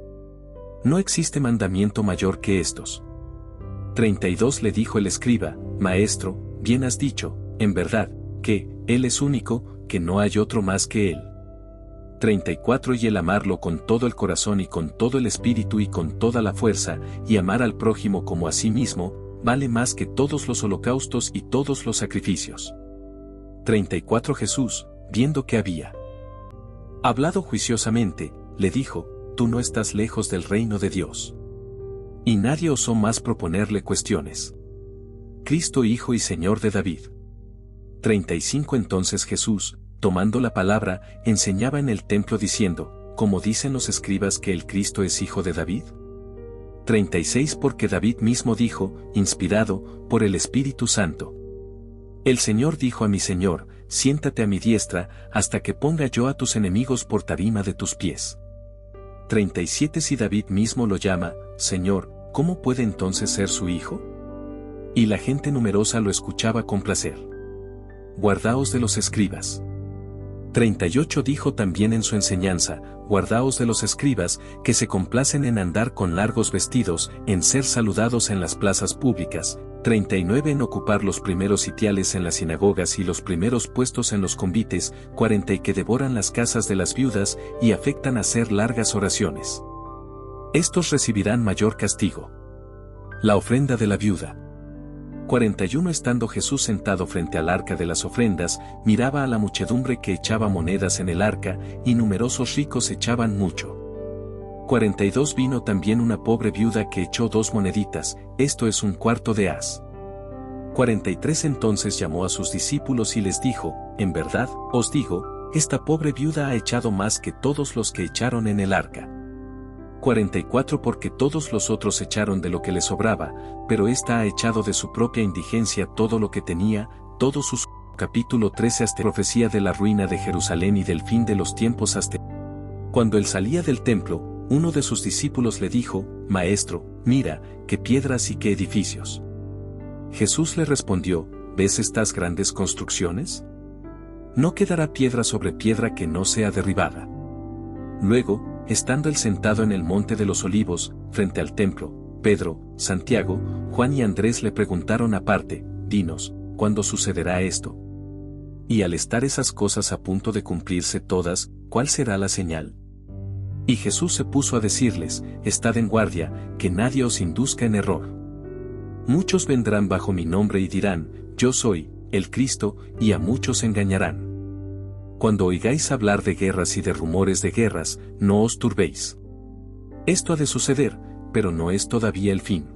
No existe mandamiento mayor que estos. 32 Le dijo el escriba, Maestro, bien has dicho, en verdad, que Él es único, que no hay otro más que Él. 34 Y el amarlo con todo el corazón y con todo el espíritu y con toda la fuerza, y amar al prójimo como a sí mismo, vale más que todos los holocaustos y todos los sacrificios. 34 Jesús, viendo que había hablado juiciosamente, le dijo, tú no estás lejos del reino de Dios. Y nadie osó más proponerle cuestiones. Cristo Hijo y Señor de David. 35 Entonces Jesús, tomando la palabra, enseñaba en el templo diciendo, ¿cómo dicen los escribas que el Cristo es hijo de David? 36 Porque David mismo dijo, inspirado, por el Espíritu Santo. El Señor dijo a mi Señor, siéntate a mi diestra, hasta que ponga yo a tus enemigos por tarima de tus pies. 37 Si David mismo lo llama, Señor, ¿cómo puede entonces ser su hijo? Y la gente numerosa lo escuchaba con placer. Guardaos de los escribas. 38 Dijo también en su enseñanza, guardaos de los escribas, que se complacen en andar con largos vestidos, en ser saludados en las plazas públicas. 39 En ocupar los primeros sitiales en las sinagogas y los primeros puestos en los convites. 40 Y que devoran las casas de las viudas, y afectan a hacer largas oraciones. Estos recibirán mayor castigo. La ofrenda de la viuda. 41 Estando Jesús sentado frente al arca de las ofrendas, miraba a la muchedumbre que echaba monedas en el arca, y numerosos ricos echaban mucho. 42 Vino también una pobre viuda que echó 2 moneditas, esto es un cuarto de haz. 43 Entonces llamó a sus discípulos y les dijo, en verdad, os digo, esta pobre viuda ha echado más que todos los que echaron en el arca. 44 Porque todos los otros echaron de lo que les sobraba, pero ésta ha echado de su propia indigencia todo lo que tenía, todos sus. Capítulo 13 Hasta profecía de la ruina de Jerusalén y del fin de los tiempos hasta. Cuando él salía del templo, uno de sus discípulos le dijo, Maestro, mira, qué piedras y qué edificios. Jesús le respondió, ¿ves estas grandes construcciones? No quedará piedra sobre piedra que no sea derribada. Luego, estando él sentado en el monte de los olivos, frente al templo, Pedro, Santiago, Juan y Andrés le preguntaron aparte: «Dinos, ¿cuándo sucederá esto? Y al estar esas cosas a punto de cumplirse todas, ¿cuál será la señal?». Y Jesús se puso a decirles: «Estad en guardia, que nadie os induzca en error. Muchos vendrán bajo mi nombre y dirán: Yo soy el Cristo, y a muchos engañarán. Cuando oigáis hablar de guerras y de rumores de guerras, no os turbéis. Esto ha de suceder, pero no es todavía el fin.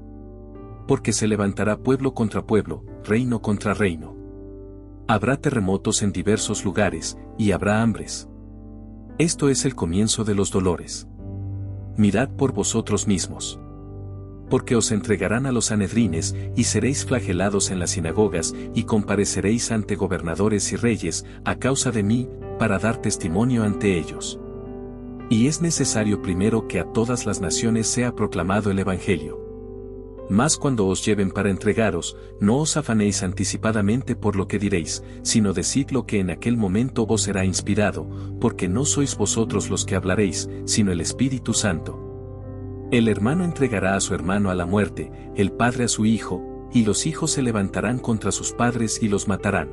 Porque se levantará pueblo contra pueblo, reino contra reino. Habrá terremotos en diversos lugares, y habrá hambres. Esto es el comienzo de los dolores. Mirad por vosotros mismos. Porque os entregarán a los sanedrines, y seréis flagelados en las sinagogas, y compareceréis ante gobernadores y reyes, a causa de mí, para dar testimonio ante ellos. Y es necesario primero que a todas las naciones sea proclamado el Evangelio. Mas cuando os lleven para entregaros, no os afanéis anticipadamente por lo que diréis, sino decid lo que en aquel momento os será inspirado, porque no sois vosotros los que hablaréis, sino el Espíritu Santo. El hermano entregará a su hermano a la muerte, el padre a su hijo, y los hijos se levantarán contra sus padres y los matarán.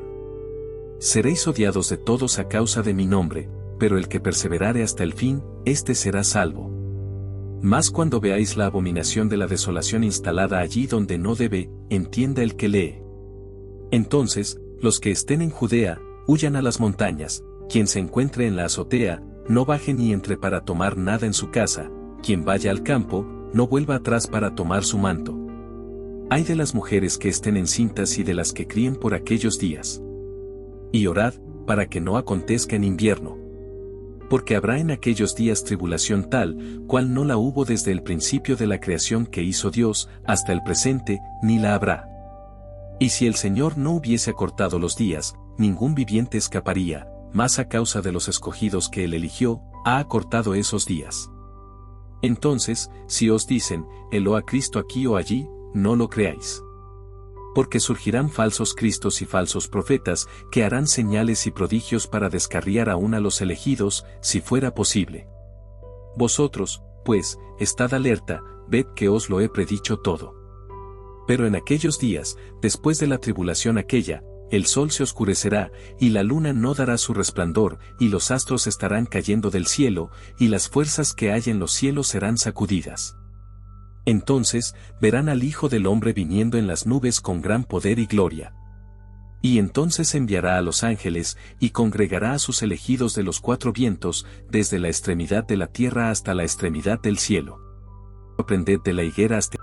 Seréis odiados de todos a causa de mi nombre, pero el que perseverare hasta el fin, éste será salvo. Mas cuando veáis la abominación de la desolación instalada allí donde no debe, entienda el que lee. Entonces, los que estén en Judea, huyan a las montañas; quien se encuentre en la azotea, no baje ni entre para tomar nada en su casa; quien vaya al campo, no vuelva atrás para tomar su manto. Ay de las mujeres que estén encintas y de las que críen por aquellos días. Y orad, para que no acontezca en invierno. Porque habrá en aquellos días tribulación tal, cual no la hubo desde el principio de la creación que hizo Dios, hasta el presente, ni la habrá. Y si el Señor no hubiese acortado los días, ningún viviente escaparía, mas a causa de los escogidos que él eligió, ha acortado esos días. Entonces, si os dicen: «Helo a Cristo aquí o allí», no lo creáis. Porque surgirán falsos cristos y falsos profetas, que harán señales y prodigios para descarriar aún a los elegidos, si fuera posible. Vosotros, pues, estad alerta, ved que os lo he predicho todo. Pero en aquellos días, después de la tribulación aquella, el sol se oscurecerá, y la luna no dará su resplandor, y los astros estarán cayendo del cielo, y las fuerzas que hay en los cielos serán sacudidas. Entonces, verán al Hijo del Hombre viniendo en las nubes con gran poder y gloria. Y entonces enviará a los ángeles, y congregará a sus elegidos de los cuatro vientos, desde la extremidad de la tierra hasta la extremidad del cielo. Aprended de la higuera hasta...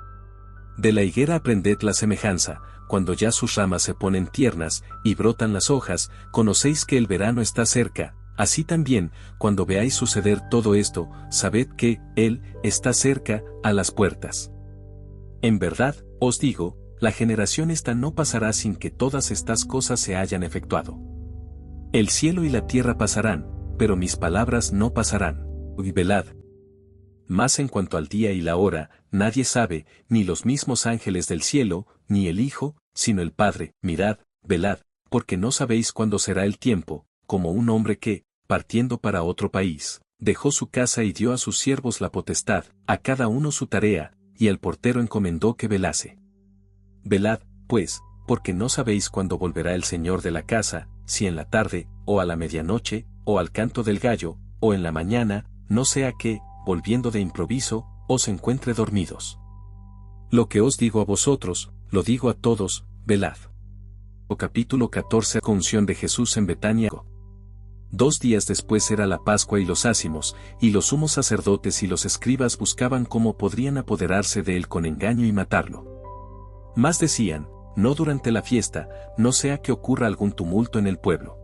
De la higuera aprended la semejanza: cuando ya sus ramas se ponen tiernas, y brotan las hojas, conocéis que el verano está cerca. Así también, cuando veáis suceder todo esto, sabed que Él está cerca, a las puertas. En verdad, os digo, la generación esta no pasará sin que todas estas cosas se hayan efectuado. El cielo y la tierra pasarán, pero mis palabras no pasarán. Y velad. Mas en cuanto al día y la hora, nadie sabe, ni los mismos ángeles del cielo, ni el Hijo, sino el Padre. Mirad, velad, porque no sabéis cuándo será el tiempo, como un hombre que, partiendo para otro país, dejó su casa y dio a sus siervos la potestad, a cada uno su tarea, y al portero encomendó que velase. Velad, pues, porque no sabéis cuándo volverá el Señor de la casa, si en la tarde, o a la medianoche, o al canto del gallo, o en la mañana, no sea que, volviendo de improviso, os encuentre dormidos. Lo que os digo a vosotros, lo digo a todos: velad. Capítulo 14. Unción de Jesús en Betania. 2 días después era la Pascua y los ácimos, y los sumos sacerdotes y los escribas buscaban cómo podrían apoderarse de él con engaño y matarlo. Mas decían: no durante la fiesta, no sea que ocurra algún tumulto en el pueblo.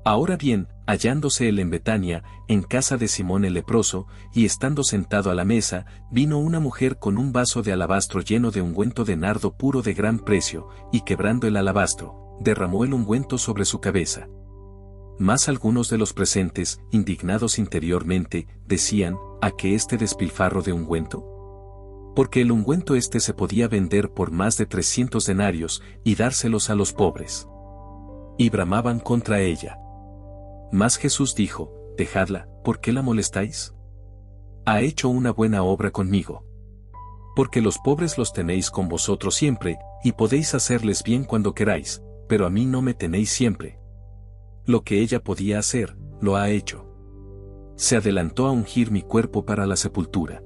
Ahora bien, hallándose él en Betania, en casa de Simón el leproso, y estando sentado a la mesa, vino una mujer con un vaso de alabastro lleno de ungüento de nardo puro de gran precio, y quebrando el alabastro, derramó el ungüento sobre su cabeza. Mas algunos de los presentes, indignados interiormente, decían: ¿a qué este despilfarro de ungüento? Porque el ungüento este se podía vender por más de 300 denarios, y dárselos a los pobres. Y bramaban contra ella. Mas Jesús dijo: dejadla, ¿por qué la molestáis? Ha hecho una buena obra conmigo. Porque los pobres los tenéis con vosotros siempre, y podéis hacerles bien cuando queráis, pero a mí no me tenéis siempre. Lo que ella podía hacer, lo ha hecho. Se adelantó a ungir mi cuerpo para la sepultura.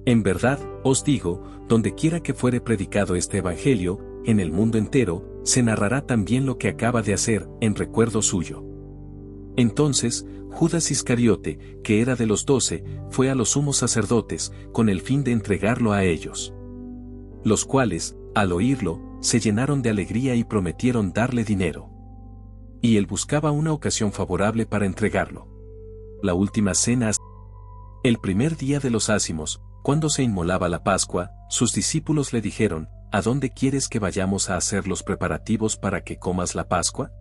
En verdad, os digo, donde quiera que fuere predicado este evangelio, en el mundo entero, se narrará también lo que acaba de hacer, en recuerdo suyo. Entonces, Judas Iscariote, que era de los 12, fue a los sumos sacerdotes, con el fin de entregarlo a ellos. Los cuales, al oírlo, se llenaron de alegría y prometieron darle dinero. Y él buscaba una ocasión favorable para entregarlo. La última cena. El primer día de los ácimos, cuando se inmolaba la Pascua, sus discípulos le dijeron: ¿A dónde quieres que vayamos a hacer los preparativos para que comas la Pascua?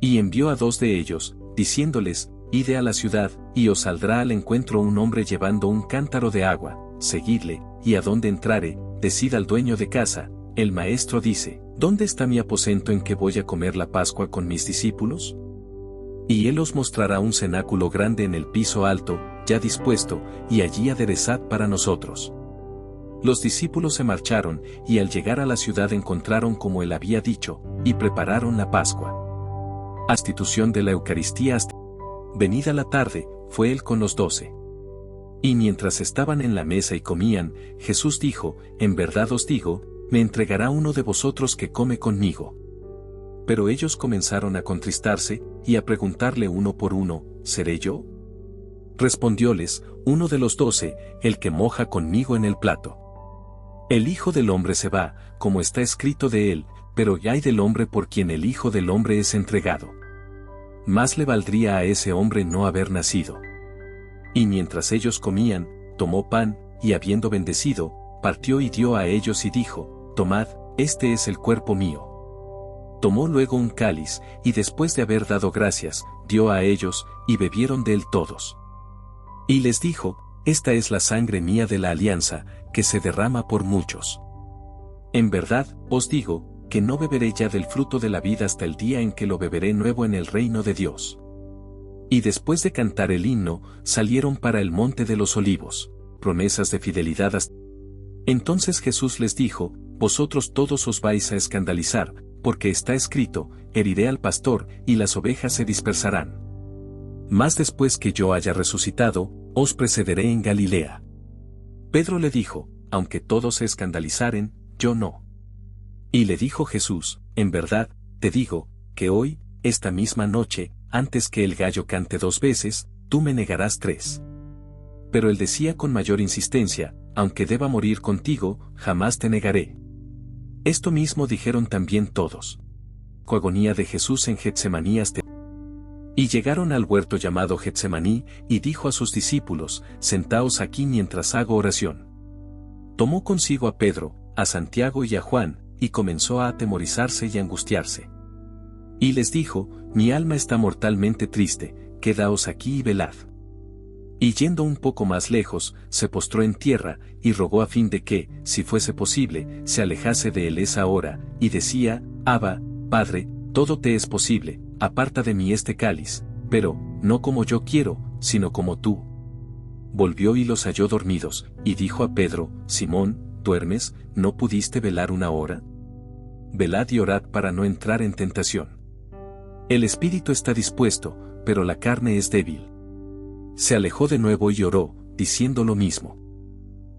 Y envió a 2 de ellos, diciéndoles: Id a la ciudad, y os saldrá al encuentro un hombre llevando un cántaro de agua, seguidle, y a donde entrare, decid al dueño de casa: el maestro dice, ¿dónde está mi aposento en que voy a comer la Pascua con mis discípulos? Y él os mostrará un cenáculo grande en el piso alto, ya dispuesto, y allí aderezad para nosotros. Los discípulos se marcharon, y al llegar a la ciudad encontraron como él había dicho, y prepararon la Pascua. Institución de la Eucaristía. Venida la tarde, fue él con los 12. Y mientras estaban en la mesa y comían, Jesús dijo: En verdad os digo, me entregará uno de vosotros que come conmigo. Pero ellos comenzaron a contristarse, y a preguntarle uno por uno: ¿seré yo? Respondióles uno de los 12, el que moja conmigo en el plato. El Hijo del Hombre se va, como está escrito de él, pero ay del hombre por quien el Hijo del Hombre es entregado. Más le valdría a ese hombre no haber nacido. Y mientras ellos comían, tomó pan, y habiendo bendecido, partió y dio a ellos y dijo: Tomad, este es el cuerpo mío. Tomó luego un cáliz, y después de haber dado gracias, dio a ellos, y bebieron de él todos. Y les dijo: Esta es la sangre mía de la alianza, que se derrama por muchos. En verdad, os digo, que no beberé ya del fruto de la vida hasta el día en que lo beberé nuevo en el reino de Dios. Y después de cantar el himno, salieron para el monte de los olivos, promesas de fidelidad hasta. Entonces Jesús les dijo: Vosotros todos os vais a escandalizar, porque está escrito: Heriré al pastor, y las ovejas se dispersarán. Mas después que yo haya resucitado, os precederé en Galilea. Pedro le dijo: Aunque todos se escandalizaren, yo no. Y le dijo Jesús: En verdad, te digo, que hoy, esta misma noche, antes que el gallo cante 2 veces, tú me negarás 3. Pero él decía con mayor insistencia: Aunque deba morir contigo, jamás te negaré. Esto mismo dijeron también todos. Coagonía de Jesús en Getsemaní. Y llegaron al huerto llamado Getsemaní, y dijo a sus discípulos: Sentaos aquí mientras hago oración. Tomó consigo a Pedro, a Santiago y a Juan, y comenzó a atemorizarse y angustiarse. Y les dijo: Mi alma está mortalmente triste, quedaos aquí y velad. Y yendo un poco más lejos, se postró en tierra, y rogó a fin de que, si fuese posible, se alejase de él esa hora, y decía: Abba, Padre, todo te es posible, aparta de mí este cáliz, pero, no como yo quiero, sino como tú. Volvió y los halló dormidos, y dijo a Pedro: Simón, ¿duermes? ¿No pudiste velar una hora? Velad y orad para no entrar en tentación. El espíritu está dispuesto, pero la carne es débil. Se alejó de nuevo y oró, diciendo lo mismo.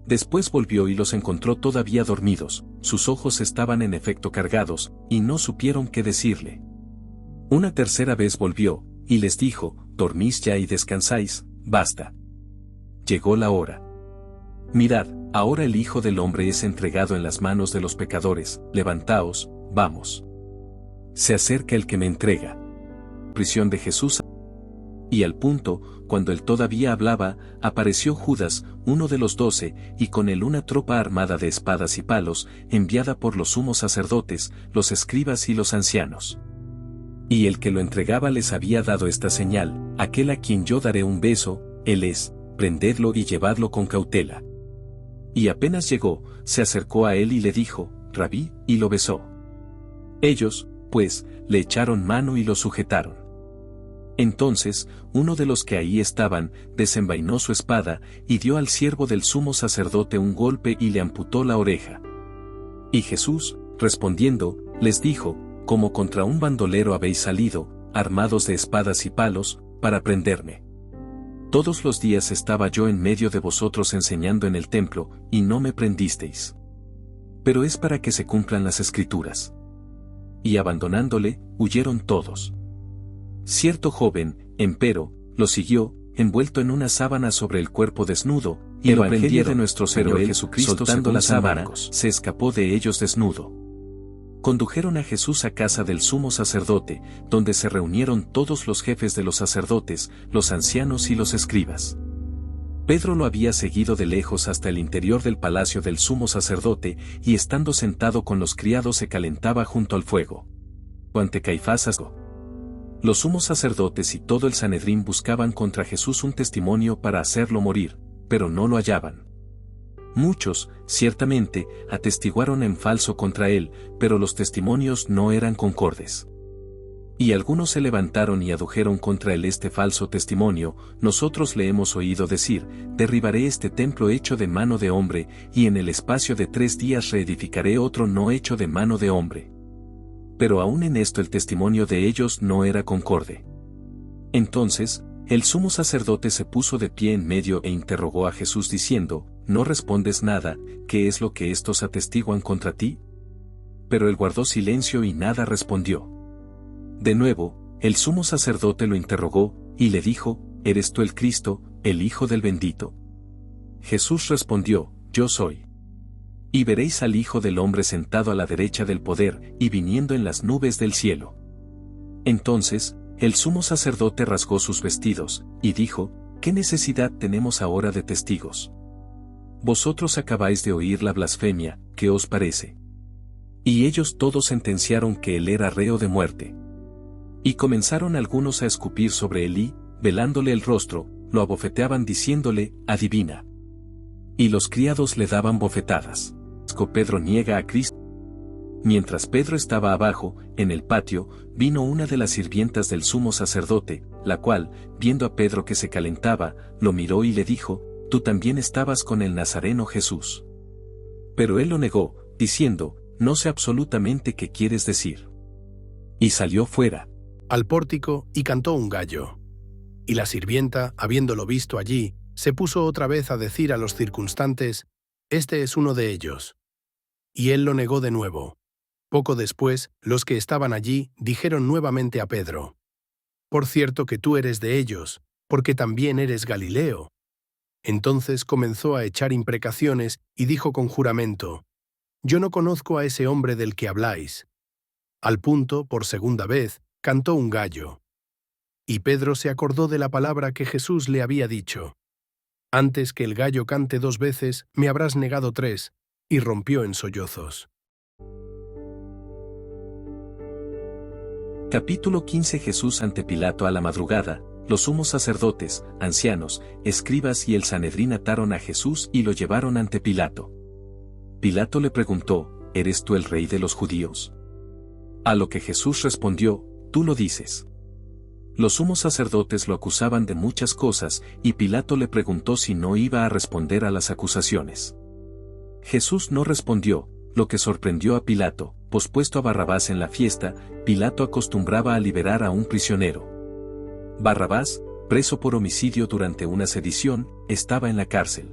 Después volvió y los encontró todavía dormidos, sus ojos estaban en efecto cargados, y no supieron qué decirle. Una tercera vez volvió, y les dijo: Dormís ya y descansáis, basta. Llegó la hora. Mirad, ahora el Hijo del Hombre es entregado en las manos de los pecadores, levantaos, vamos. Se acerca el que me entrega. Prisión de Jesús. Y al punto, cuando él todavía hablaba, apareció Judas, uno de los 12, y con él una tropa armada de espadas y palos, enviada por los sumos sacerdotes, los escribas y los ancianos. Y el que lo entregaba les había dado esta señal: aquel a quien yo daré un beso, él es, prendedlo y llevadlo con cautela. Y apenas llegó, se acercó a él y le dijo: Rabí, y lo besó. Ellos, pues, le echaron mano y lo sujetaron. Entonces, uno de los que ahí estaban, desenvainó su espada, y dio al siervo del sumo sacerdote un golpe y le amputó la oreja. Y Jesús, respondiendo, les dijo, como contra un bandolero habéis salido, armados de espadas y palos, para prenderme. Todos los días estaba yo en medio de vosotros enseñando en el templo, y no me prendisteis. Pero es para que se cumplan las Escrituras. Y abandonándole, huyeron todos. Cierto joven, empero, lo siguió, envuelto en una sábana sobre el cuerpo desnudo, y lo prendieron de nuestro Señor Jesucristo soltando la sábana, se escapó de ellos desnudo. Condujeron a Jesús a casa del sumo sacerdote, donde se reunieron todos los jefes de los sacerdotes, los ancianos y los escribas. Pedro lo había seguido de lejos hasta el interior del palacio del sumo sacerdote, y estando sentado con los criados se calentaba junto al fuego. Ante Caifás asgo. Los sumos sacerdotes y todo el Sanedrín buscaban contra Jesús un testimonio para hacerlo morir, pero no lo hallaban. Muchos, ciertamente, atestiguaron en falso contra él, pero los testimonios no eran concordes. Y algunos se levantaron y adujeron contra él este falso testimonio: nosotros le hemos oído decir, derribaré este templo hecho de mano de hombre, y en el espacio de 3 días reedificaré otro no hecho de mano de hombre. Pero aún en esto el testimonio de ellos no era concorde. Entonces, el sumo sacerdote se puso de pie en medio e interrogó a Jesús diciendo, ¿no respondes nada? ¿Qué es lo que estos atestiguan contra ti? Pero él guardó silencio y nada respondió. De nuevo, el sumo sacerdote lo interrogó, y le dijo, ¿eres tú el Cristo, el Hijo del Bendito? Jesús respondió, yo soy. Y veréis al Hijo del Hombre sentado a la derecha del poder, y viniendo en las nubes del cielo. Entonces, el sumo sacerdote rasgó sus vestidos, y dijo, ¿qué necesidad tenemos ahora de testigos? Vosotros acabáis de oír la blasfemia, ¿qué os parece? Y ellos todos sentenciaron que él era reo de muerte. Y comenzaron algunos a escupir sobre él y, velándole el rostro, lo abofeteaban diciéndole, adivina. Y los criados le daban bofetadas. Pedro niega a Cristo. Mientras Pedro estaba abajo, en el patio, vino una de las sirvientas del sumo sacerdote, la cual, viendo a Pedro que se calentaba, lo miró y le dijo, tú también estabas con el Nazareno Jesús. Pero él lo negó, diciendo, no sé absolutamente qué quieres decir. Y salió fuera al pórtico y cantó un gallo. Y la sirvienta, habiéndolo visto allí, se puso otra vez a decir a los circunstantes, este es uno de ellos. Y él lo negó de nuevo. Poco después, los que estaban allí dijeron nuevamente a Pedro, por cierto que tú eres de ellos, porque también eres Galileo. Entonces comenzó a echar imprecaciones y dijo con juramento, yo no conozco a ese hombre del que habláis. Al punto, por segunda vez, cantó un gallo. Y Pedro se acordó de la palabra que Jesús le había dicho, antes que el gallo cante 2 veces, me habrás negado 3, y rompió en sollozos. Capítulo 15. Jesús ante Pilato a la madrugada. Los sumos sacerdotes, ancianos, escribas y el Sanedrín ataron a Jesús y lo llevaron ante Pilato. Pilato le preguntó, ¿eres tú el rey de los judíos? A lo que Jesús respondió, tú lo dices. Los sumos sacerdotes lo acusaban de muchas cosas, y Pilato le preguntó si no iba a responder a las acusaciones. Jesús no respondió, lo que sorprendió a Pilato, pues puesto a Barrabás en la fiesta, Pilato acostumbraba a liberar a un prisionero. Barrabás, preso por homicidio durante una sedición, estaba en la cárcel.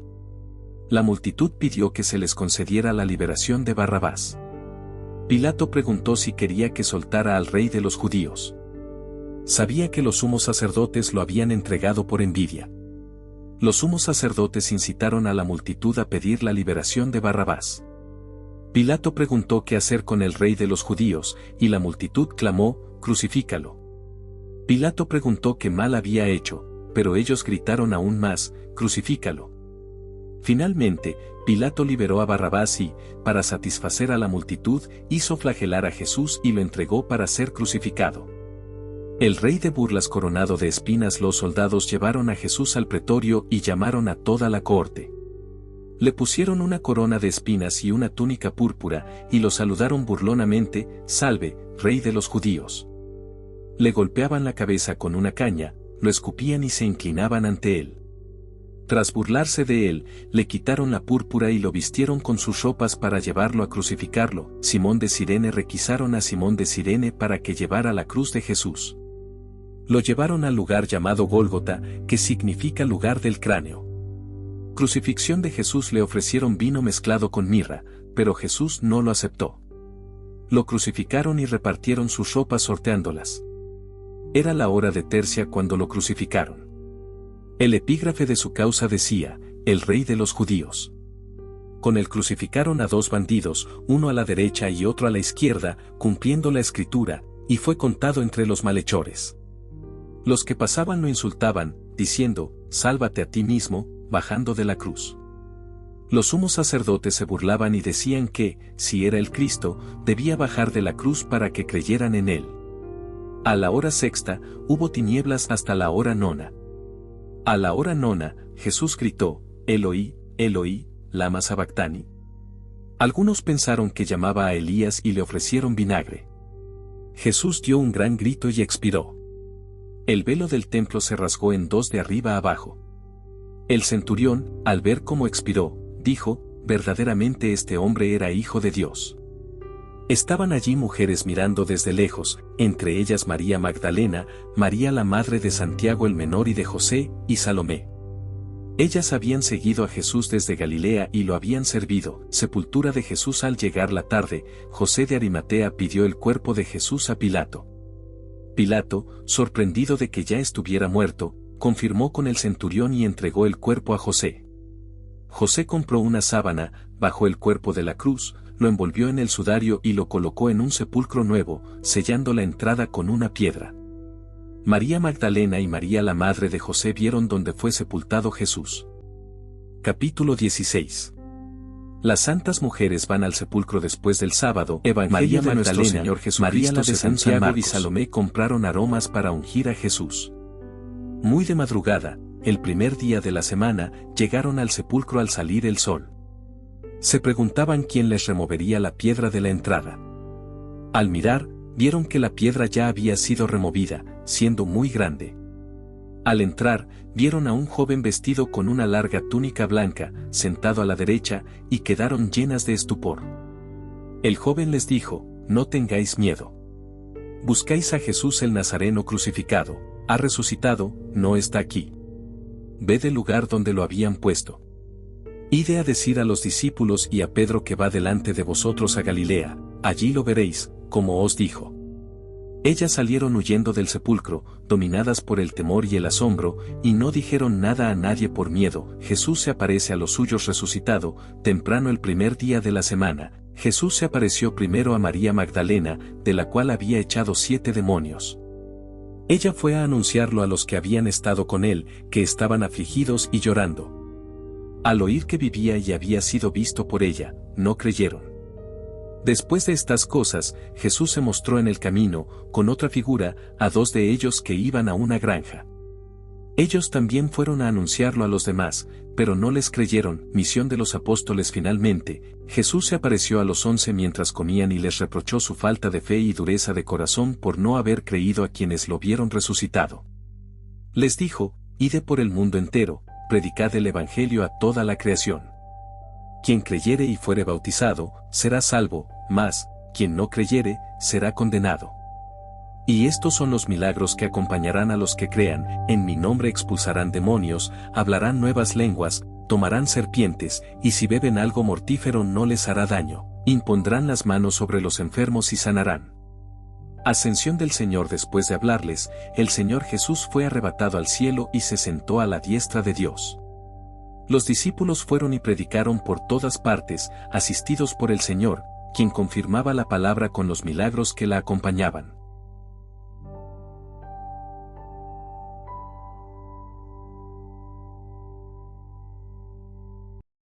La multitud pidió que se les concediera la liberación de Barrabás. Pilato preguntó si quería que soltara al rey de los judíos. Sabía que los sumos sacerdotes lo habían entregado por envidia. Los sumos sacerdotes incitaron a la multitud a pedir la liberación de Barrabás. Pilato preguntó qué hacer con el rey de los judíos, y la multitud clamó, crucifícalo. Pilato preguntó qué mal había hecho, pero ellos gritaron aún más, crucifícalo. Finalmente, Pilato liberó a Barrabás y, para satisfacer a la multitud, hizo flagelar a Jesús y lo entregó para ser crucificado. El rey de burlas coronado de espinas. Los soldados llevaron a Jesús al pretorio y llamaron a toda la corte. Le pusieron una corona de espinas y una túnica púrpura, y lo saludaron burlonamente, salve, rey de los judíos. Le golpeaban la cabeza con una caña, lo escupían y se inclinaban ante él. Tras burlarse de él, le quitaron la púrpura y lo vistieron con sus ropas para llevarlo a crucificarlo. Simón de Cirene requisaron a Simón de Cirene para que llevara la cruz de Jesús. Lo llevaron al lugar llamado Gólgota, que significa lugar del cráneo. Crucifixión de Jesús. Le ofrecieron vino mezclado con mirra, pero Jesús no lo aceptó. Lo crucificaron y repartieron sus ropas sorteándolas. Era la hora de tercia cuando lo crucificaron. El epígrafe de su causa decía, el rey de los judíos. Con él crucificaron a 2 bandidos, uno a la derecha y otro a la izquierda, cumpliendo la escritura, y fue contado entre los malhechores. Los que pasaban lo insultaban, diciendo, sálvate a ti mismo, bajando de la cruz. Los sumos sacerdotes se burlaban y decían que, si era el Cristo, debía bajar de la cruz para que creyeran en él. A la hora sexta, hubo tinieblas hasta la hora nona. A la hora nona, Jesús gritó, Eloi, Eloi, lama sabactani. Algunos pensaron que llamaba a Elías y le ofrecieron vinagre. Jesús dio un gran grito y expiró. El velo del templo se rasgó en 2 de arriba a abajo. El centurión, al ver cómo expiró, dijo, verdaderamente este hombre era hijo de Dios. Estaban allí mujeres mirando desde lejos, entre ellas María Magdalena, María la madre de Santiago el menor y de José, y Salomé. Ellas habían seguido a Jesús desde Galilea y lo habían servido. Sepultura de Jesús. Al llegar la tarde, José de Arimatea pidió el cuerpo de Jesús a Pilato. Pilato, sorprendido de que ya estuviera muerto, confirmó con el centurión y entregó el cuerpo a José. José compró una sábana, bajó el cuerpo de la cruz, lo envolvió en el sudario y lo colocó en un sepulcro nuevo, sellando la entrada con una piedra. María Magdalena y María la madre de José vieron dónde fue sepultado Jesús. Capítulo 16. Las santas mujeres van al sepulcro después del sábado. Evangelio de nuestro Señor Jesucristo. María la de Santiago y Salomé compraron aromas para ungir a Jesús. Muy de madrugada, el primer día de la semana, llegaron al sepulcro al salir el sol. Se preguntaban quién les removería la piedra de la entrada. Al mirar, vieron que la piedra ya había sido removida, siendo muy grande. Al entrar, vieron a un joven vestido con una larga túnica blanca, sentado a la derecha, y quedaron llenas de estupor. El joven les dijo, no tengáis miedo. Buscáis a Jesús el Nazareno crucificado, ha resucitado, no está aquí. Ved el lugar donde lo habían puesto. Ide a decir a los discípulos y a Pedro que va delante de vosotros a Galilea, allí lo veréis, como os dijo. Ellas salieron huyendo del sepulcro, dominadas por el temor y el asombro, y no dijeron nada a nadie por miedo. Jesús se aparece a los suyos resucitado, temprano el primer día de la semana. Jesús se apareció primero a María Magdalena, de la cual había echado 7 demonios. Ella fue a anunciarlo a los que habían estado con él, que estaban afligidos y llorando. Al oír que vivía y había sido visto por ella, no creyeron. Después de estas cosas, Jesús se mostró en el camino, con otra figura, a 2 de ellos que iban a una granja. Ellos también fueron a anunciarlo a los demás, pero no les creyeron. Misión de los apóstoles. Finalmente, Jesús se apareció a los 11 mientras comían y les reprochó su falta de fe y dureza de corazón por no haber creído a quienes lo vieron resucitado. Les dijo, id por el mundo entero, predicad el evangelio a toda la creación. Quien creyere y fuere bautizado, será salvo, mas, quien no creyere, será condenado. Y estos son los milagros que acompañarán a los que crean: en mi nombre expulsarán demonios, hablarán nuevas lenguas, tomarán serpientes, y si beben algo mortífero no les hará daño, impondrán las manos sobre los enfermos y sanarán. Ascensión del Señor. Después de hablarles, el Señor Jesús fue arrebatado al cielo y se sentó a la diestra de Dios. Los discípulos fueron y predicaron por todas partes, asistidos por el Señor, quien confirmaba la palabra con los milagros que la acompañaban.